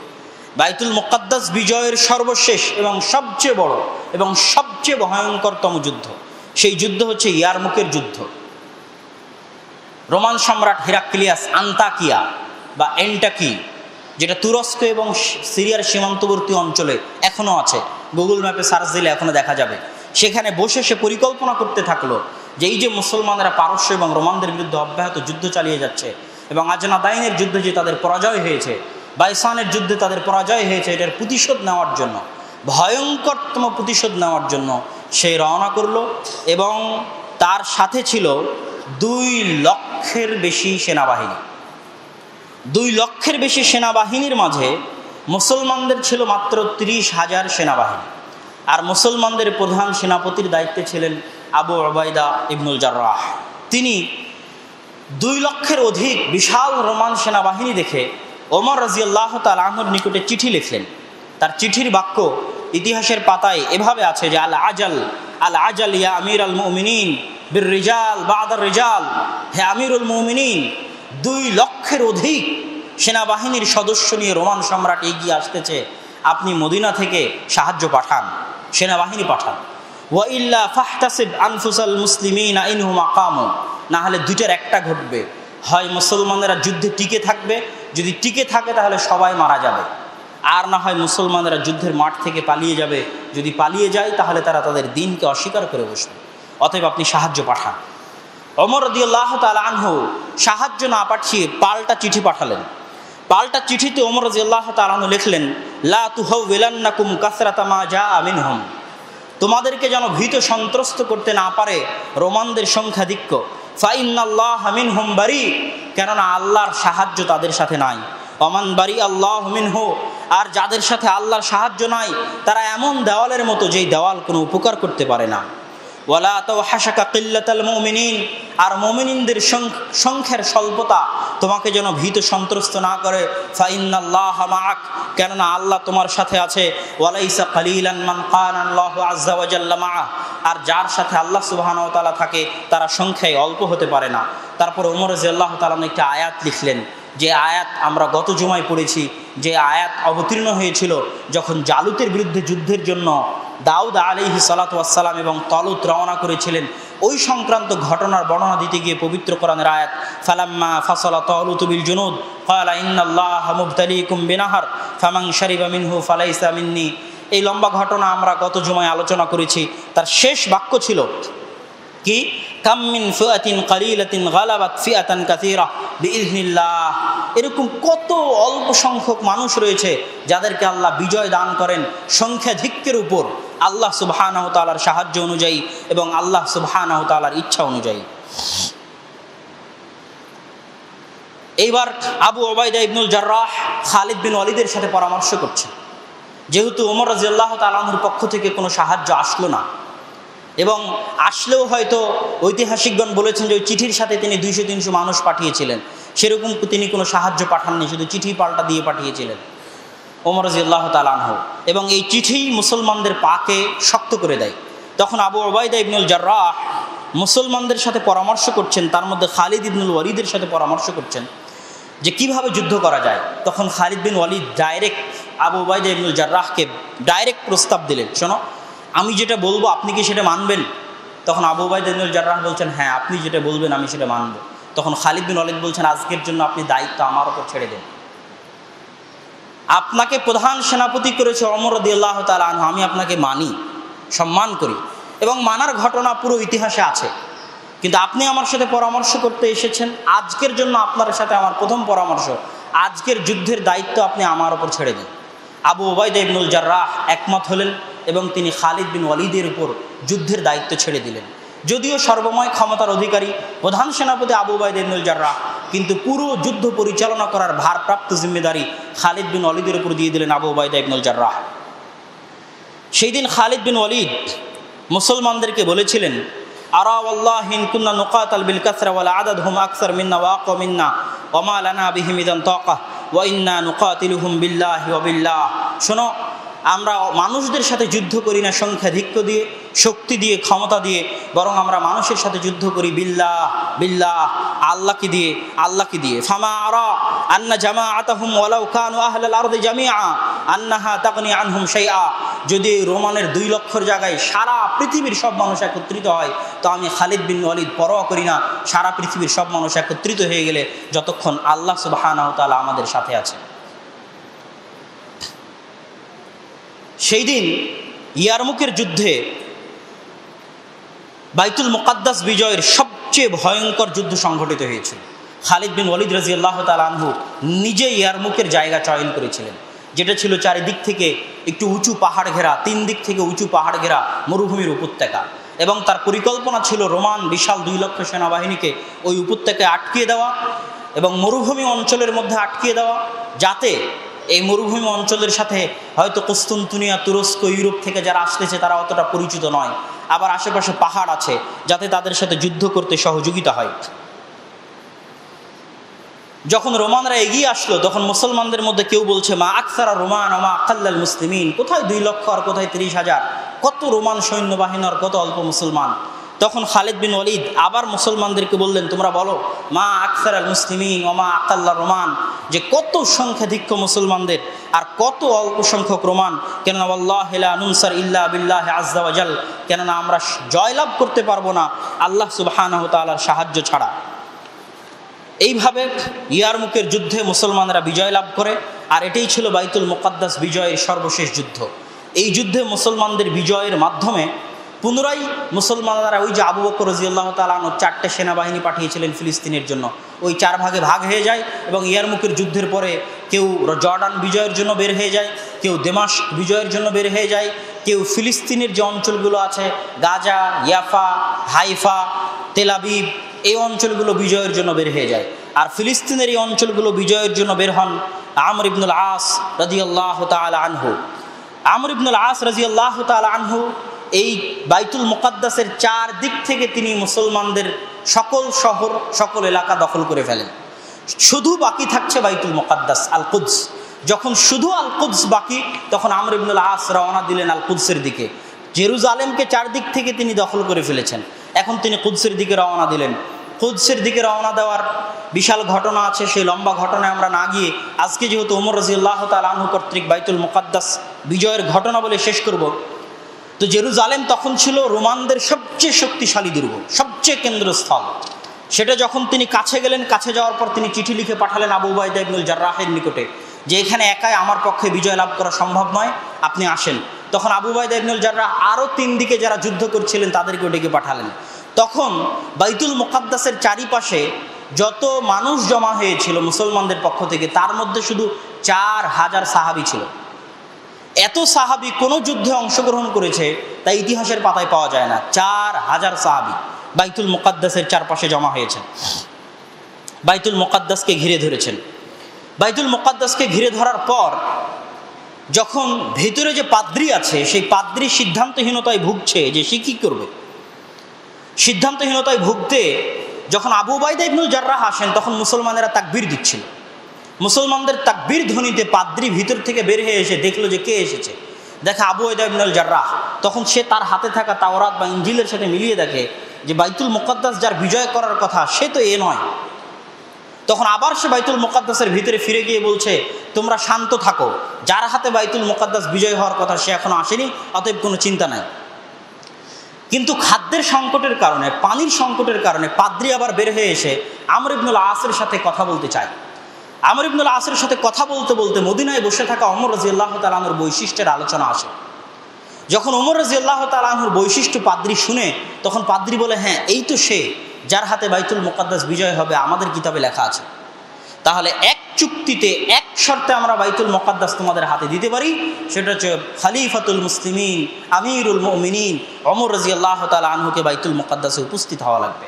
বাইতুল মুকাদ্দাস বিজয়ের সর্বশেষ এবং সবচেয়ে বড় এবং সবচেয়ে ভয়ঙ্করতম যুদ্ধ, সেই যুদ্ধ হচ্ছে ইয়ারমুকের যুদ্ধ। রোমান সম্রাট হেরাক্লিয়াস আন্তাকিয়া বা এন্টাকি, যেটা তুরস্ক এবং সিরিয়ার সীমান্তবর্তী অঞ্চলে এখনও আছে, গুগল ম্যাপে সার্চ দিলে এখনও দেখা যাবে, সেখানে বসে সে পরিকল্পনা করতে থাকলো যে এই যে মুসলমানরা পারস্য এবং রোমানদের বিরুদ্ধে অব্যাহত যুদ্ধ চালিয়ে যাচ্ছে, এবং আজনাদাইনের যুদ্ধে যে তাদের পরাজয় হয়েছে, বাইসানের যুদ্ধে তাদের পরাজয় হয়েছে, এটার প্রতিশোধ নেওয়ার জন্য, ভয়ঙ্করতম প্রতিশোধ নেওয়ার জন্য সে রওনা করলো। এবং তার সাথে ছিল 2 লক্ষের বেশি সেনাবাহিনী। 2 লক্ষের বেশি সেনাবাহিনীর মাঝে মুসলমানদের ছিল মাত্র 30,000 সেনাবাহিনী, আর মুসলমানদের প্রধান সেনাপতির দায়িত্বে ছিলেন আবু উবাইদা ইবনুল জাররাহ। তিনি 2 লক্ষের অধিক বিশাল রোমান সেনাবাহিনী দেখে ওমর রাদিয়াল্লাহু তাআলা আনহুর নিকটে চিঠি লিখলেন। তার চিঠির বাক্য ইতিহাসের পাতায় এভাবে আছে যে, আল আজাল ইয়া আমির আল মুমিনিন বির রিজাল বাদার রিজাল, হে আমিরুল মুমিনিন, 2 লক্ষের অধিক সেনাবাহিনীর সদস্য নিয়ে রোমান সম্রাট এগিয়ে আসতেছে, আপনি মদিনা থেকে সাহায্য পাঠান, সেনাবাহিনী পাঠান। ওয়া ইল্লা ফাহতাসিব আনফুসাল মুসলিমিনা ইনহুম আকামু, না হলে দুইটার একটা ঘটবে, হয় মুসলমানেরা যুদ্ধে টিকে থাকবে, যদি টিকে থাকে তাহলে সবাই মারা যাবে, আর না হয় মুসলমানেরা যুদ্ধের মাঠ থেকে পালিয়ে যাবে, যদি পালিয়ে যায় তাহলে তারা তাদের দ্বীনকে অস্বীকার করে বসবে, অতএব আপনি সাহায্য পাঠান। ওমর রাদিয়াল্লাহু তাআলা আনহু সাহায্য না পাঠিয়ে পাল্টা চিঠি পাঠালেন। পাল্টা চিঠিতে ওমর রাদিয়াল্লাহু তাআলা আনহু লিখলেন, লা তুহাওয়িলান্নাকুম কাসরাতা মা জাআ মিনহুম, তোমাদেরকে যেন ভীত সন্ত্রস্ত করতে না পারে রোমানদের সংখ্যাধিক্য। ফাইন্নাল্লাহা মিনহুম বারি, কেননা আল্লাহর সাহায্য তাদের সাথে নাই। ওমান বারি আল্লাহু মিনহু, আর যাদের সাথে আল্লাহর সাহায্য নাই তারা এমন দেওয়ালের মতো যেই দেওয়াল কোনো উপকার করতে পারে না। ওয়ালা তাওহাশাকা কিল্লাতাল মুমিনিন, আর মুমিনিনদের সংখ্যার স্বল্পতা তোমাকে যেন ভীত সন্ত্রস্ত না করে। ফাইন্নাল্লাহা মাআক, কেননা আল্লাহ তোমার সাথে আছে। ওয়ালাইসা কালিলান মান কানা আল্লাহু আযজা ওয়া জাল্লা মাআ, আর যার সাথে আল্লাহ সুবহানাহু ওয়া তাআলা থাকে তারা সংখ্যায় অল্প হতে পারে না। তারপর ওমর রাদিয়াল্লাহু তাআলা একটা আয়াত লিখলেন, যে আয়াত আমরা গত জুমায় পড়েছি, যে আয়াত অবতীর্ণ হয়েছিল যখন জালুতের বিরুদ্ধে যুদ্ধের জন্য দাউদ আলাইহিস সালাতু ওয়াস সালাম এবং তালুত রওনা করেছিলেন। ওই সংক্রান্ত ঘটনার বর্ণনা দিতে গিয়ে পবিত্র কোরআনের আয়াত, ফালাম্মা ফাসালা তালুতু বিল জুনুদ ক্বালা ইন্নাল্লাহা মুবতালিকুম বিনাহার ফামান শারিবা মিনহু ফালাইসা মিন্নি, এই লম্বা ঘটনা আমরা গত জুমায় আলোচনা করেছি। তার শেষ বাক্য ছিল কি, কাম মিন ফিআতিন কালিলাতিন গালাবাত ফিআতান কাসীরা বিইজনিল্লাহ, এরকম কত অল্প সংখ্যক মানুষ রয়েছে যাদেরকে আল্লাহ বিজয় দান করেন সংখ্যাধিক্যের উপর, আল্লাহ সুবহানাহু ওয়া তাআলার সাহায্য অনুযায়ী এবং আল্লাহ সুবহানাহু ওয়া তাআলার ইচ্ছা অনুযায়ী। এইবার আবু উবাইদা ইবনুল জাররাহ খালিদ বিন ওয়ালিদের সাথে পরামর্শ করছেন, যেহেতু ওমর রাদিয়াল্লাহু তাআলা আনহুর পক্ষ থেকে কোনো সাহায্য আসলো না, এবং আসলেও হয়তো ঐতিহাসিকগণ বলেছেন যে ওই চিঠির সাথে তিনি 200-300 মানুষ পাঠিয়েছিলেন, সেরকম তিনি কোনো সাহায্য পাঠাননি, শুধু চিঠি পাল্টা দিয়ে পাঠিয়েছিলেন ওমর রাদিয়াল্লাহু তাআলা আনহু, এবং এই চিঠি মুসলমানদের পাকে শক্ত করে দেয়। তখন আবু উবাইদা ইবনুল জাররাহ মুসলমানদের সাথে পরামর্শ করছেন, তার মধ্যে খালিদ ইবনুল ওয়ালিদের সাথে পরামর্শ করছেন যে কিভাবে যুদ্ধ করা যায়। তখন খালিদ বিন ওয়ালিদ ডাইরেক্ট আবু উবাইদা ইবনুল জাররাহকে ডাইরেক্ট প্রস্তাব দিলেন, শোনো আমি যেটা বলবো আপনি কি সেটা মানবেন? তখন আবু উবাইদা ইবনুল জাররাহ বলছেন, হ্যাঁ আপনি যেটা বলবেন আমি সেটা মানব। তখন খালিদ বিন ওয়ালিদ বলছেন, আজকের জন্য আপনি দায়িত্ব আমার ওপর ছেড়ে দেন। আপনাকে প্রধান সেনাপতি করেছে ওমর রাদিয়াল্লাহু তাআলা আনহু, আমি আপনাকে মানি, সম্মান করি এবং মানার ঘটনা পুরো ইতিহাসে আছে, কিন্তু আপনি আমার সাথে পরামর্শ করতে এসেছেন, আজকের জন্য আপনার সাথে আমার প্রথম পরামর্শ, আজকের যুদ্ধের দায়িত্ব আপনি আমার ওপর ছেড়ে দিন। আবু উবাইদা ইবনুল জাররাহ একমত হলেন এবং তিনি খালিদ বিন ওয়ালিদের উপর যুদ্ধের দায়িত্ব ছেড়ে দিলেন। যদিও সর্বময় ক্ষমতার অধিকারী প্রধান সেনাপতি আবু উবাইদা ইবনুল জাররাহ, কিন্তু পুরো যুদ্ধ পরিচালনা করার ভারপ্রাপ্ত জিম্মেদারি খালিদ বিন ওয়ালিদের উপর দিয়ে দিলেন আবু উবাইদা ইবনুল জাররাহ। সেই দিন খালিদ বিন ওয়ালিদ মুসলমানদেরকে বলেছিলেন, আরা ওয়াল্লাহি ইন কুন্না নুকাতাল বিল কাসরা ওয়াল আদাদহুম আকসার মিন্না ওয়া আকা মিন্না ওয়া মা লানা বিহিম ইদান তাকা ওয়া ইন্না নুকাতিলুহুম বিল্লাহি ওয়া বিল্লাহ। শোনো, আমরা মানুষদের সাথে যুদ্ধ করি না সংখ্যাধিক্য দিয়ে, শক্তি দিয়ে, ক্ষমতা দিয়ে, বরং আমরা মানুষের সাথে যুদ্ধ করি বিল্লাহ বিল্লাহ, আল্লাহকে দিয়ে, আল্লাহকে দিয়ে। ফামা আরা আন্না জামাআতাহুম ওয়ালাউ কানু আহলাল আরদি জামিআ আন্নাহা তাগনি আনহুম শাইআ। যদি রোমানের 2 লক্ষর জায়গায় সারা পৃথিবীর সব মানুষ একত্রিত হয়, তো আমি খালিদ বিন ওয়ালিদ পরোয়া করি না সারা পৃথিবীর সব মানুষ একত্রিত হয়ে গেলে, যতক্ষণ আল্লাহ সুবহানাহু ওয়া তাআলা আমাদের সাথে আছে। সেই দিন ইয়ারমুকের যুদ্ধে বাইতুল মুকাদ্দাস বিজয়ের সবচেয়ে ভয়ঙ্কর যুদ্ধ সংঘটিত হয়েছিল। খালিদ বিন ওয়ালিদ রাদিয়াল্লাহু তাআলা আনহু নিজে ইয়ারমুকের জায়গা চয়ন করেছিলেন, যেটা ছিল চারিদিক থেকে একটু উঁচু পাহাড় ঘেরা, 3 দিক থেকে উঁচু পাহাড় ঘেরা মরুভূমির উপত্যকা, এবং তার পরিকল্পনা ছিল রোমান বিশাল 2 লক্ষ সেনাবাহিনীকে ওই উপত্যকায় আটকিয়ে দেওয়া এবং মরুভূমি অঞ্চলের মধ্যে আটকিয়ে দেওয়া, যাতে এই মরুভূমি অঞ্চলের সাথে হয়তো কুস্তুনতুনিয়া, তুরস্ক, ইউরোপ থেকে যারা আসতেছে তারা অতটা পরিচিত নয়, আবার আশেপাশে পাহাড় আছে, যাতে তাদের সাথে যুদ্ধ করতে সহযোগিতা হয়। যখন রোমানরা এগিয়ে আসলো, তখন মুসলমানদের মধ্যে কেউ বলছে, মা আকসারা রোমান ওমা আকাল্লাল মুসলিমিন, কোথায় 2 লক্ষ আর কোথায় 30,000, কত রোমান সৈন্যবাহিনী আর কত অল্প মুসলমান। তখন খালিদ বিন ওয়ালিদ আবার মুসলমানদেরকে বললেন, তোমরা বলো মা আকসারাল মুসলিমিন ওমা আকাল্লা রোমান, যে কত সংখ্যাধিক্য মুসলমানদের আর কত অল্প সংখ্যক রোমান। কেননা ওয়াল্লাহি লা নুনসার ইল্লা বিল্লাহি আযজা ওয়া জাল, কেননা আমরা জয়লাভ করতে পারবো না আল্লাহ সুবহানাহু ওয়া তাআলার সাহায্য ছাড়া। এইভাবে ইয়ারমুকের যুদ্ধে মুসলমানরা বিজয় লাভ করে, আর এটাই ছিল বাইতুল মুকাদ্দাস বিজয়ের সর্বশেষ যুদ্ধ। এই যুদ্ধে মুসলমানদের বিজয়ের মাধ্যমে পুনরায় মুসলমানরা ওই যে আবু বকর রাদিয়াল্লাহু তাআলা আনহু 4টে সেনাবাহিনী পাঠিয়েছিলেন ফিলিস্তিনের জন্য, ওই 4 ভাগে ভাগ হয়ে যায় এবং ইয়ারমুকের যুদ্ধের পরে কেউ জর্ডান বিজয়ের জন্য বের হয়ে যায়, কেউ দামেস্ক বিজয়ের জন্য বের হয়ে যায়, কেউ ফিলিস্তিনের যে অঞ্চলগুলো আছে গাজা, ইয়াফা, হাইফা, তেল আবিব, এই অঞ্চলগুলো বিজয়ের জন্য বের হয়ে যায়। আর ফিলিস্তিনের এই অঞ্চলগুলো বিজয়ের জন্য বের হন আমর ইবনুল আস রাদিয়াল্লাহু তাআলা আনহু। আমর ইবনুল আস রাদিয়াল্লাহু তাআলা আনহু এই বাইতুল মুকাদ্দাসের 4 দিক থেকে তিনি মুসলমানদের সকল শহর, সকল এলাকা দখল করে ফেলেন। শুধু বাকি থাকছে বাইতুল মুকাদ্দাস, আল কুদস। যখন শুধু আল কুদস বাকি, তখন আমর ইবনুল আস রওনা দিলেন আল কুদসের দিকে। জেরুজালেমকে 4 দিক থেকে তিনি দখল করে ফেলেছেন, এখন তিনি কুদসের দিকে রওনা দিলেন। কুদসের দিকে রওনা দেওয়ার বিশাল ঘটনা আছে, সেই লম্বা ঘটনায় আমরা না গিয়ে আজকে যেহেতু ওমর রাদিয়াল্লাহু তাআলা আনহু কর্তৃক বাইতুল মুকাদ্দাস বিজয়ের ঘটনা বলে শেষ করব। তো জেরুজালেম তখন ছিল রোমানদের সবচেয়ে শক্তিশালী দুর্গ, সবচেয়ে কেন্দ্রস্থল। সেটা যখন তিনি কাছে গেলেন, কাছে যাওয়ার পর তিনি চিঠি লিখে পাঠালেন আবু উবাইদা ইবনুল জাররাহের নিকটে, যে এখানে একাই আমার পক্ষে বিজয় লাভ করা সম্ভব নয়, আপনি আসেন। তখন আবু উবাইদা ইবনুল জাররাহ আরও 3 দিকে যারা যুদ্ধ করছিলেন তাদেরকেও ডেকে পাঠালেন। তখন বাইতুল মুকাদ্দাসের চারিপাশে যত মানুষ জমা হয়েছিল মুসলমানদের পক্ষ থেকে, তার মধ্যে শুধু 4000 সাহাবী ছিল। এত সাহাবী কোনো যুদ্ধে অংশগ্রহণ করেছে তাই ইতিহাসের পাতায় পাওয়া যায় না। 4000 সাহাবী বাইতুল মুকাদ্দাসের চারপাশে জমা হয়েছেন, বাইতুল মুকাদ্দাসকে ঘিরে ধরেছেন। বাইতুল মুকাদ্দাসকে ঘিরে ধরার পর যখন ভেতরে যে পাদ্রী আছে, সেই পাদ্রী সিদ্ধান্তহীনতায় ভুগছে যে সে কী করবে। সিদ্ধান্তহীনতায় ভুগতে যখন আবু উবাইদা ইবনুল জাররাহ আসেন, তখন মুসলমানেরা তাকবীর দিচ্ছিল। মুসলমানদের তাকবীর ধ্বনিতে পাদ্রী ভিতর থেকে বের হয়ে এসে দেখলো যে কে এসেছে। দেখে আবু উবাইদা ইবনুল জাররাহ। তখন সে তার হাতে থাকা তাওরাত বা ইনজিলের সাথে মিলিয়ে দেখে যে বাইতুল মুকাদ্দাস যার বিজয় করার কথা সে তো এ নয়। তখন আবার সে বাইতুল মুকাদ্দাসের ভিতরে ফিরে গিয়ে বলছে, তোমরা শান্ত থাকো, যার হাতে বাইতুল মুকাদ্দাস বিজয় হওয়ার কথা সে এখনো আসেনি, অতএব কোনো চিন্তা নাই। কিন্তু খাদ্যের সংকটের কারণে, পানির সংকটের কারণে পাদ্রী আবার বের হয়ে এসে আমর ইবনুল আসের সাথে কথা বলতে চায়। আমর ইবনুল আসের সাথে কথা বলতে বলতে মদিনায় বসে থাকা ওমর রাদিয়াল্লাহু তাআলা আনহুর বৈশিষ্ট্যের আলোচনা আসে। যখন ওমর রাদিয়াল্লাহু তাআলা আনহুর বৈশিষ্ট্য পাদ্রী শুনে, তখন পাদ্রী বলে, হ্যাঁ এই তো সে যার হাতে বাইতুল মুকাদ্দাস বিজয় হবে, আমাদের কিতাবে লেখা আছে। তাহলে এক চুক্তিতে এক শর্তে আমরা বাইতুল মুকাদ্দাস তোমাদের হাতে দিতে পারি, সেটা হচ্ছে খলিফাতুল মুসলিমিন আমিরুল মুমিনিন ওমর রাদিয়াল্লাহু তাআলা আনহুকে বাইতুল মুকাদ্দাসে উপস্থিত হওয়া লাগবে।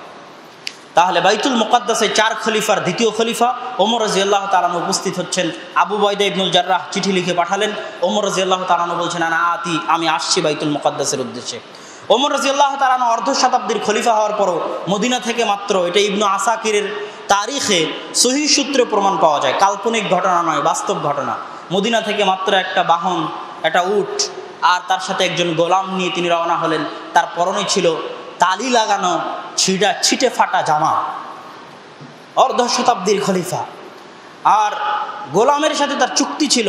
তাহলে বাইতুল মুকাদ্দাসে 4 খলিফার দ্বিতীয় খলিফা ওমর রাদিয়াল্লাহু তাআলা আনহু উপস্থিত হচ্ছেন। আবু উবাইদা ইবনুল জাররাহ চিঠি লিখে পাঠালেন, ওমর রাদিয়াল্লাহু তাআলা আনহু বলছেন, আমি আসছি বাইতুল মুকাদ্দাসের উদ্দেশ্যে। ওমর রাদিয়াল্লাহু তাআলা আনহু অর্ধ শতাব্দীর খলিফা হওয়ার পরও মদিনা থেকে মাত্র, এটা ইবনু আসাকিরের তারিখে সহিহ সূত্রে প্রমাণ পাওয়া যায়, কাল্পনিক ঘটনা নয়, বাস্তব ঘটনা। মদিনা থেকে মাত্র একটা বাহন, একটা উট আর তার সাথে একজন গোলাম নিয়ে তিনি রওনা হলেন। তার পরনে ছিল তালি লাগানো ছিটে ফাটা জামা, অর্ধ শতাব্দীর খলিফা। আর গোলামের সাথে তার চুক্তি ছিল,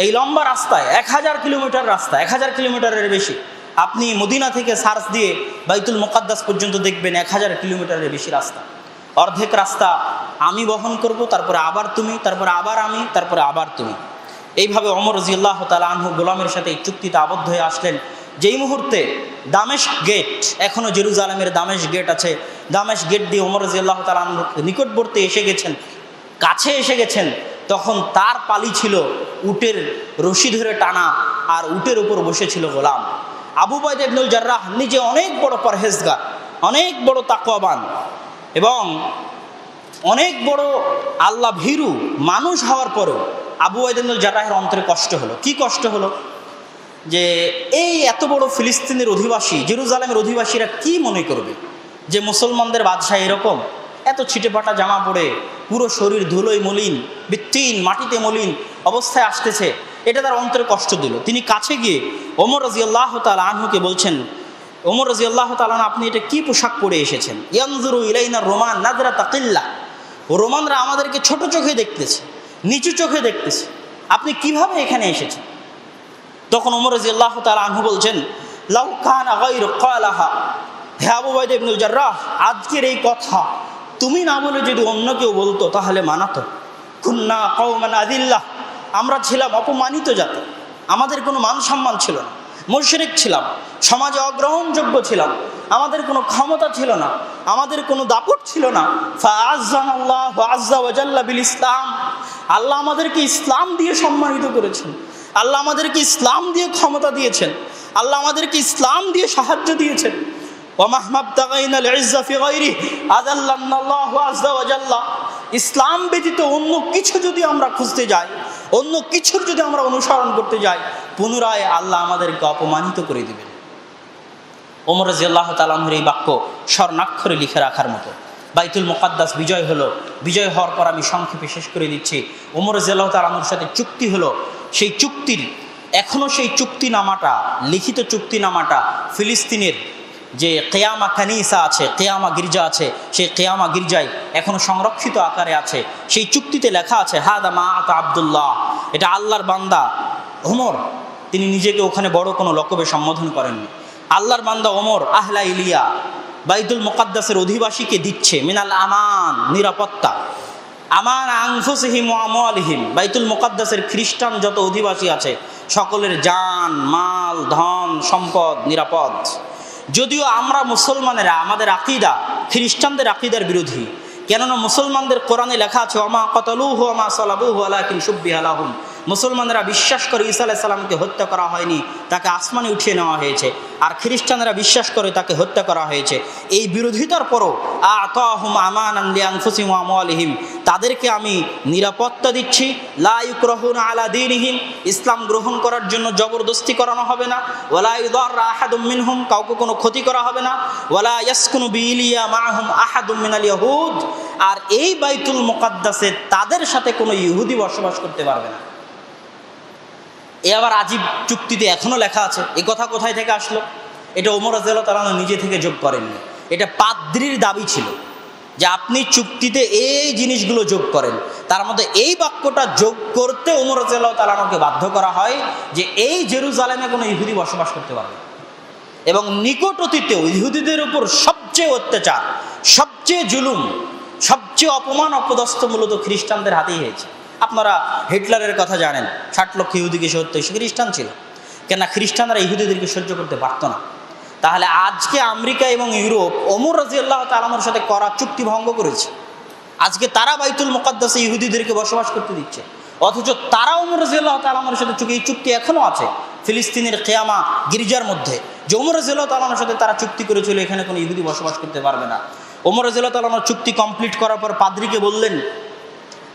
এই লম্বা রাস্তায় 1000 কিলোমিটার রাস্তা, 1000 কিলোমিটারের বেশি, আপনি মদিনা থেকে সার্চ দিয়ে বাইতুল মুকাদ্দাস পর্যন্ত দেখবেন 1000 কিলোমিটারের বেশি রাস্তা। অর্ধেক রাস্তা আমি বহন করব, তারপরে আবার তুমি, তারপরে আবার আমি, তারপরে আবার তুমি। এইভাবে ওমর রাদিয়াল্লাহু তাআলা আনহু গোলামের সাথে এই চুক্তিতে আবদ্ধ হয়ে আসলেন। যেই মুহূর্তে দামেস্ক গেট, এখনও জেরুজালেমের দামেস্ক গেট আছে, দামেস্ক গেট দিয়ে ওমর রাদিয়াল্লাহু তাআলা আনহু নিকটবর্তী এসে গেছেন, কাছে এসে গেছেন, তখন তার পালি ছিল উটের রশি ধরে টানা, আর উটের উপর বসেছিল গোলাম। আবু উবাইদা ইবনুল জাররাহ নিজে অনেক বড় পরহেজগার, অনেক বড় তাকওয়াবান এবং অনেক বড় আল্লাহ ভীরু মানুষ হওয়ার পরেও আবু উবাইদা ইবনুল জাররাহের অন্তরে কষ্ট হলো। কি কষ্ট হলো? যে এই এত বড় ফিলিস্তিনের অধিবাসী, জেরুজালেমের অধিবাসীরা কি মনে করবে যে মুসলমানদের বাদশাহ এরকম এত ছিটেফাটা জামা পরে, পুরো শরীর ধুলোয় মলিন, বৃত্তিহীন মাটিতে মলিন অবস্থায় আসতেছে। এটা তার অন্তরে কষ্ট দিল। তিনি কাছে গিয়ে ওমর রাদিয়াল্লাহু তাআলা আনহুকে বলছেন, ওমর রাদিয়াল্লাহু তাআলা আনহু, আপনি এটা কি পোশাক পরে এসেছেন? ইয়ানজুরু ইলাইনা রোমান নাযরাতা কিল্লা, রোমানরা আমাদেরকে ছোট চোখে দেখতেছে, নিচু চোখে দেখতেছে, আপনি কিভাবে এখানে এসেছেন? তখন ওমর রাদিয়াল্লাহু তাআলা আনহু বলছেন, লাউ কানা গায়রু ক্বালাহা, হে আবু উবাইদা ইবনুল জাররাহ, আজকের এই কথা তুমি না বলে যদি অন্য কেউ বলতো তাহলে মানাতো। কুন্না কওমান আযিল্লাহ, আমরা ছিলাম অপমানিত জাতি, আমাদের কোনো মান সম্মান ছিল না, মুশরিক ছিলাম, সমাজে অগ্রহণযোগ্য ছিলাম, আমাদের কোনো ক্ষমতা ছিল না, আমাদের কোনো দাপট ছিল না। ফাআযানাল্লাহু আযজা ওয়া জাল্লা বিল ইসলাম, আল্লাহ আমাদেরকে ইসলাম দিয়ে সম্মানিত করেছেন, আল্লাহ আমাদেরকে ইসলাম দিয়ে ক্ষমতা দিয়েছেন, আল্লাহ আমাদেরকে ইসলাম দিয়ে সাহায্য দিয়েছেন। ইসলাম ব্যতীত অন্য কিছু যদি আমরা খুঁজতে যাই, অন্য কিছুর যদি আমরা অনুসরণ করতে যাই, পুনরায় আল্লাহ আমাদেরকে অপমানিত করে দিবেন। ওমর রাদিয়াল্লাহু তাআলা আনহুর এই বাক্য স্বর্ণাক্ষরে লিখে রাখার মতো। বাইতুল মুকাদ্দাস বিজয় হলো। বিজয় হওয়ার পর আমি সংক্ষেপে শেষ করে দিচ্ছি। ওমর রাদিয়াল্লাহু তাআলা আনহুর সাথে চুক্তি হলো। সেই চুক্তির এখনও সেই চুক্তিনামাটা, লিখিত চুক্তিনামাটা ফিলিস্তিনের যে কিয়ামা কানিসা আছে, কিয়ামা গির্জা আছে, সেই কিয়ামা গির্জায় এখনও সংরক্ষিত আকারে আছে। সেই চুক্তিতে লেখা আছে, হাদা মা আতা আব্দুল্লাহ, এটা আল্লাহর বান্দা ওমর, তিনি নিজেকে ওখানে বড় কোনো লকবে সম্বোধন করেননি। আল্লাহর বান্দা ওমর আহলা ইলিয়া বাইতুল মুকাদ্দাসের অধিবাসীকে দিচ্ছে মিনাল আমান, নিরাপত্তা, আমান আনফুসিহিম ওয়া আমওয়ালিহিম, বাইতুল মুকাদ্দাসের খ্রিস্টান যত অধিবাসী আছে সকলের জান, মাল, ধন, সম্পদ নিরাপদ। যদিও আমরা মুসলমানেরা আমাদের আকীদা খ্রিস্টানদের আকীদার বিরোধী, কেননা মুসলমানদের কোরআনে লেখা আছে ওমা কতালুহু ওয়া মা সালাবুহু ওয়ালাকিন শুব্বিহা লাহুম, মুসলমানেরা বিশ্বাস করে ঈসা আলাইহিস সালামকে হত্যা করা হয়নি, তাকে আসমানে উঠিয়ে নেওয়া হয়েছে। আর খ্রিস্টানরা বিশ্বাস করে তাকে হত্যা করা হয়েছে। এই বিরোধিতার পরও আতাহুম আমানান লিআনফুসিহিম ওয়া আমওয়ালিহিম, তাদেরকে আমি নিরাপত্তা দিচ্ছি। লা ইউকরাহুনা আলা দীনিহিম, ইসলাম গ্রহণ করার জন্য জবরদস্তি করানো হবে না। ওয়ালা ইউদাররা আহাদুম মিনহুম, কাউকে কোনো ক্ষতি করা হবে না। ওয়ালা ইয়াসকুনু বিইলিয়া মাআহুম আহাদুম মিনাল ইয়াহুদ, আর এই বাইতুল মুকাদ্দাসে তাদের সাথে কোনো ইহুদি বসবাস করতে পারবে না। এ আবার আজীব চুক্তিতে এখনও লেখা আছে। এই কথা কোথায় থেকে আসলো? এটা ওমর রাদিয়াল্লাহু তাআলা নিজে থেকে যোগ করেননি, এটা পাদ্রির দাবি ছিল যে আপনি চুক্তিতে এই জিনিসগুলো যোগ করেন। তার মধ্যে এই বাক্যটা যোগ করতে ওমর রাদিয়াল্লাহু তাআলা আনহুকে বাধ্য করা হয় যে এই জেরুজালেমে কোনো ইহুদি বসবাস করতে পারবে না। এবং নিকট অতীতেও ইহুদিদের উপর সবচেয়ে অত্যাচার, সবচেয়ে জুলুম, সবচেয়ে অপমান অপদস্থ মূলত খ্রিস্টানদের হাতেই হয়েছে। আপনারা হিটলারের কথা জানেন, 60 লক্ষ ইহুদিকে সে হত্যা, সে খ্রিস্টান ছিল। কেননা খ্রিস্টানরা ইহুদিদেরকে সহ্য করতে পারতো না। তাহলে আজকে আমেরিকা এবং ইউরোপ ওমর রাদিয়াল্লাহু তাআলা আনহুর সাথে করা চুক্তি ভঙ্গ করেছে। আজকে তারা বাইতুল মুকাদ্দাসে ইহুদিদেরকে বসবাস করতে দিচ্ছে, অথচ তারা ওমর রাদিয়াল্লাহু তাআলা আনহুর সাথে এই চুক্তি এখনও আছে ফিলিস্তিনের কিয়ামা গির্জার মধ্যে, যে ওমর রাদিয়াল্লাহু তাআলা আনহুর সাথে তারা চুক্তি করেছিল এখানে কোনো ইহুদি বসবাস করতে পারবে না। ওমর রাদিয়াল্লাহু তাআলা আনহু চুক্তি কমপ্লিট করার পর পাদ্রীকে বললেন,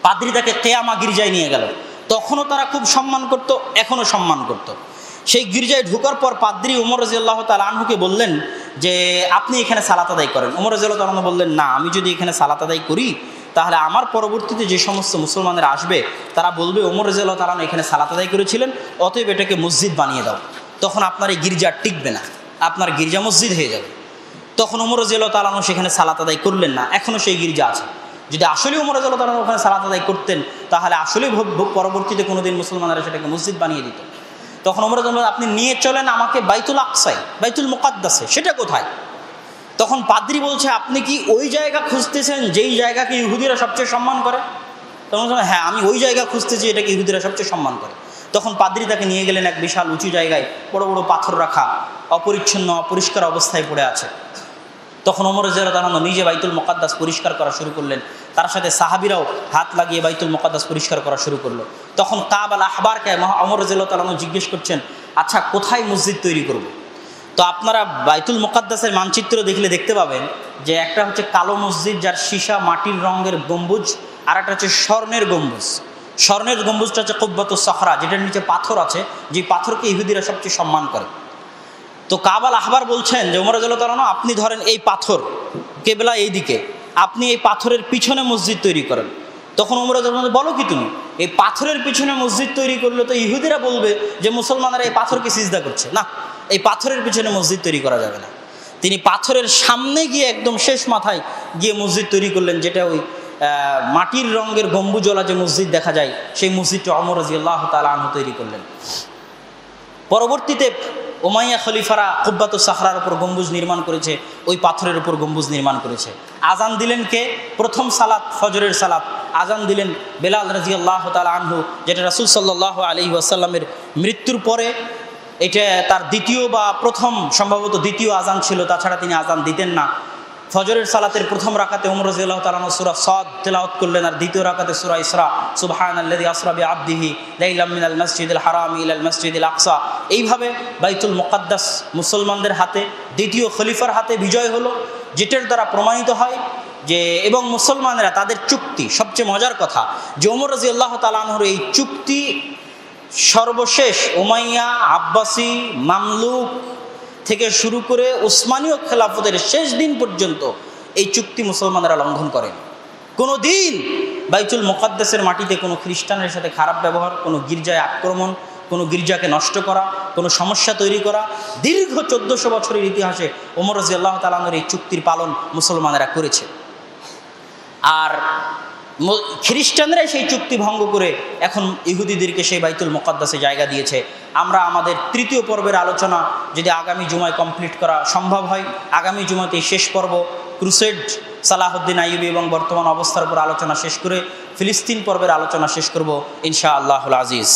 পাদ্রী তাকে কিয়ামা গির্জায় নিয়ে গেল। তখনও তারা খুব সম্মান করত, এখনও সম্মান করত। সেই গির্জায় ঢোকার পর পাদ্রী ওমর রাদিয়াল্লাহু তাআলা আনহুকে বললেন যে আপনি এখানে সালাত আদায় করেন। ওমর রাদিয়াল্লাহু তাআলা আনহু বললেন, না, আমি যদি এখানে সালাত আদায় করি তাহলে আমার পরবর্তীতে যে সমস্ত মুসলমানরা আসবে তারা বলবে ওমর রাদিয়াল্লাহু তাআলা আনহু এখানে সালাত আদায় করেছিলেন, অতএব এটাকে মসজিদ বানিয়ে দাও। তখন আপনার এই গির্জা টিকবে না, আপনার গির্জা মসজিদ হয়ে যাবে। তখন ওমর রাদিয়াল্লাহু তাআলা আনহু সেখানে সালাত আদায় করলেন না, এখনও সেই গির্জা আছে। যদি আসলে ওমর রাদিয়াল্লাহু তাআলা আনহু ওখানে সালাত আদায় করতেন তাহলে আসলে পরবর্তীতে কোনোদিন মুসলমানরা সেটাকে মসজিদ বানিয়ে দিত। তখন ওমর রাদিয়াল্লাহু আপনি নিয়ে চলেন আমাকে বাইতুল আকসায়, বাইতুল মুকাদ্দাসে, সেটা কোথায়? তখন পাদ্রী বলছে, আপনি কি ওই জায়গা খুঁজতেছেন যেই জায়গাকে ইহুদিরা সবচেয়ে সম্মান করে? তখন হ্যাঁ, আমি ওই জায়গা খুঁজতেছি এটাকে ইহুদিরা সবচেয়ে সম্মান করে। তখন পাদ্রী তাকে নিয়ে গেলেন এক বিশাল উঁচু জায়গায়, বড় বড় পাথর রাখা, অপরিচ্ছন্ন অপরিষ্কার অবস্থায় পড়ে আছে। তখন ওমর রাদিয়াল্লাহু তাআলা নিজে বাইতুল মুকাদ্দাস পরিষ্কার করা শুরু করলেন, তার সাথে সাহাবীরাও হাত লাগিয়ে বাইতুল মুকাদ্দাস পরিষ্কার করা শুরু করলো। তখন কাব আল আহবারকে ওমর রাদিয়াল্লাহু তাআলা জিজ্ঞেস করছেন, আচ্ছা কোথায় মসজিদ তৈরি করব? তো আপনারা বাইতুল মুকাদ্দাসের মানচিত্র দেখলে দেখতে পাবেন যে একটা হচ্ছে কালো মসজিদ যার সীসা মাটির রঙের গম্বুজ, আর একটা হচ্ছে স্বর্ণের গম্বুজ। স্বর্ণের গম্বুজটা হচ্ছে কুব্বাতুস সখরা, যেটার নিচে পাথর আছে, যে পাথরকে ইহুদিরা সবচেয়ে সম্মান করে। তো কাব আল আহবার বলছেন যে ওমর রাদিয়াল্লাহু তাআলা আনহু আপনি ধরেন এই পাথর, কেবলা এই দিকে, আপনি এই পাথরের পিছনে মসজিদ তৈরি করেন। তখন ওমর রাদিয়াল্লাহু তাআলা বলো কি তুমি, এই পাথরের পিছনে মসজিদ তৈরি করলে তো ইহুদিরা বলবে যে মুসলমানরা এই পাথরকে সিজদা করছে, না, এই পাথরের পিছনে মসজিদ তৈরি করা যাবে না। তিনি পাথরের সামনে গিয়ে একদম শেষ মাথায় গিয়ে মসজিদ তৈরি করলেন, যেটা ওই মাটির রঙের গম্বুজওয়ালা যে মসজিদ দেখা যায়, সেই মসজিদটা ওমর রাদিয়াল্লাহু তাআলা আনহু তৈরি করলেন। পরবর্তীতে উমাইয়া খলিফারা কুব্বাতুস সাখরার উপর গম্বুজ নির্মাণ করেছে, ওই পাথরের উপর গম্বুজ নির্মাণ করেছে। আজান দিলেন কে? প্রথম সালাত, ফজরের সালাত আজান দিলেন বেলাল রাদিয়াল্লাহু তাআলা আনহু, যেটা রাসূল সাল্লাল্লাহু আলাইহি ওয়াসাল্লামের মৃত্যুর পরে এটা তার দ্বিতীয় বা প্রথম, সম্ভবত দ্বিতীয় আজান ছিল, তাছাড়া তিনি আজান দিতেন না। ফজরের সালাতের প্রথম রাকাতে ওমর রাদিয়াল্লাহু তাআলা আনহু সূরা সাদ তেলাওয়াত করলেন, আর দ্বিতীয় রাকাতে সূরা ইসরা, সুবহানাল্লাযী আসরা বিআবদিহি লাইলাম মিনাল মাসজিদিল হারামি ইলাল মাসজিদিল আকসা। এইভাবে বাইতুল মুকাদ্দাস মুসলমানদের হাতে, দ্বিতীয় খলিফার হাতে বিজয় হলো, যেটার দ্বারা প্রমাণিত হয় যে এবং মুসলমানেরা তাদের চুক্তি, সবচেয়ে মজার কথা যে ওমর রাদিয়াল্লাহু তাআলা আনহুর এই চুক্তি সর্বশেষ উমাইয়া, আব্বাসি, মামলুক থেকে শুরু করে উসমানীয় খেলাফতের শেষ দিন পর্যন্ত এই চুক্তি মুসলমানেরা লঙ্ঘন করেন। কোনো দিন বাইতুল মুকাদ্দাসের মাটিতে কোনো খ্রিস্টানের সাথে খারাপ ব্যবহার, কোনো গির্জায় আক্রমণ, কোনো গির্জাকে নষ্ট করা, কোনো সমস্যা তৈরি করা, দীর্ঘ 1400 বছরের ইতিহাসে ওমর রাদিয়াল্লাহু তাআলা আনহুর এই চুক্তির পালন মুসলমানেরা করেছে। আর খ্রিস্টানরাই সেই চুক্তি ভঙ্গ করে এখন ইহুদিদেরকে সেই বাইতুল মুকাদ্দাসে জায়গা দিয়েছে। আমরা আমাদের তৃতীয় পর্বের আলোচনা যদি আগামী জুমায় কমপ্লিট করা সম্ভব হয়, আগামী জুমাতে শেষ পর্ব ক্রুসেড, সালাহুদ্দিন আইয়ুবী এবং বর্তমান অবস্থার উপর আলোচনা শেষ করে ফিলিস্তিন পর্বের আলোচনা শেষ করব ইনশাআল্লাহুল আজিজ।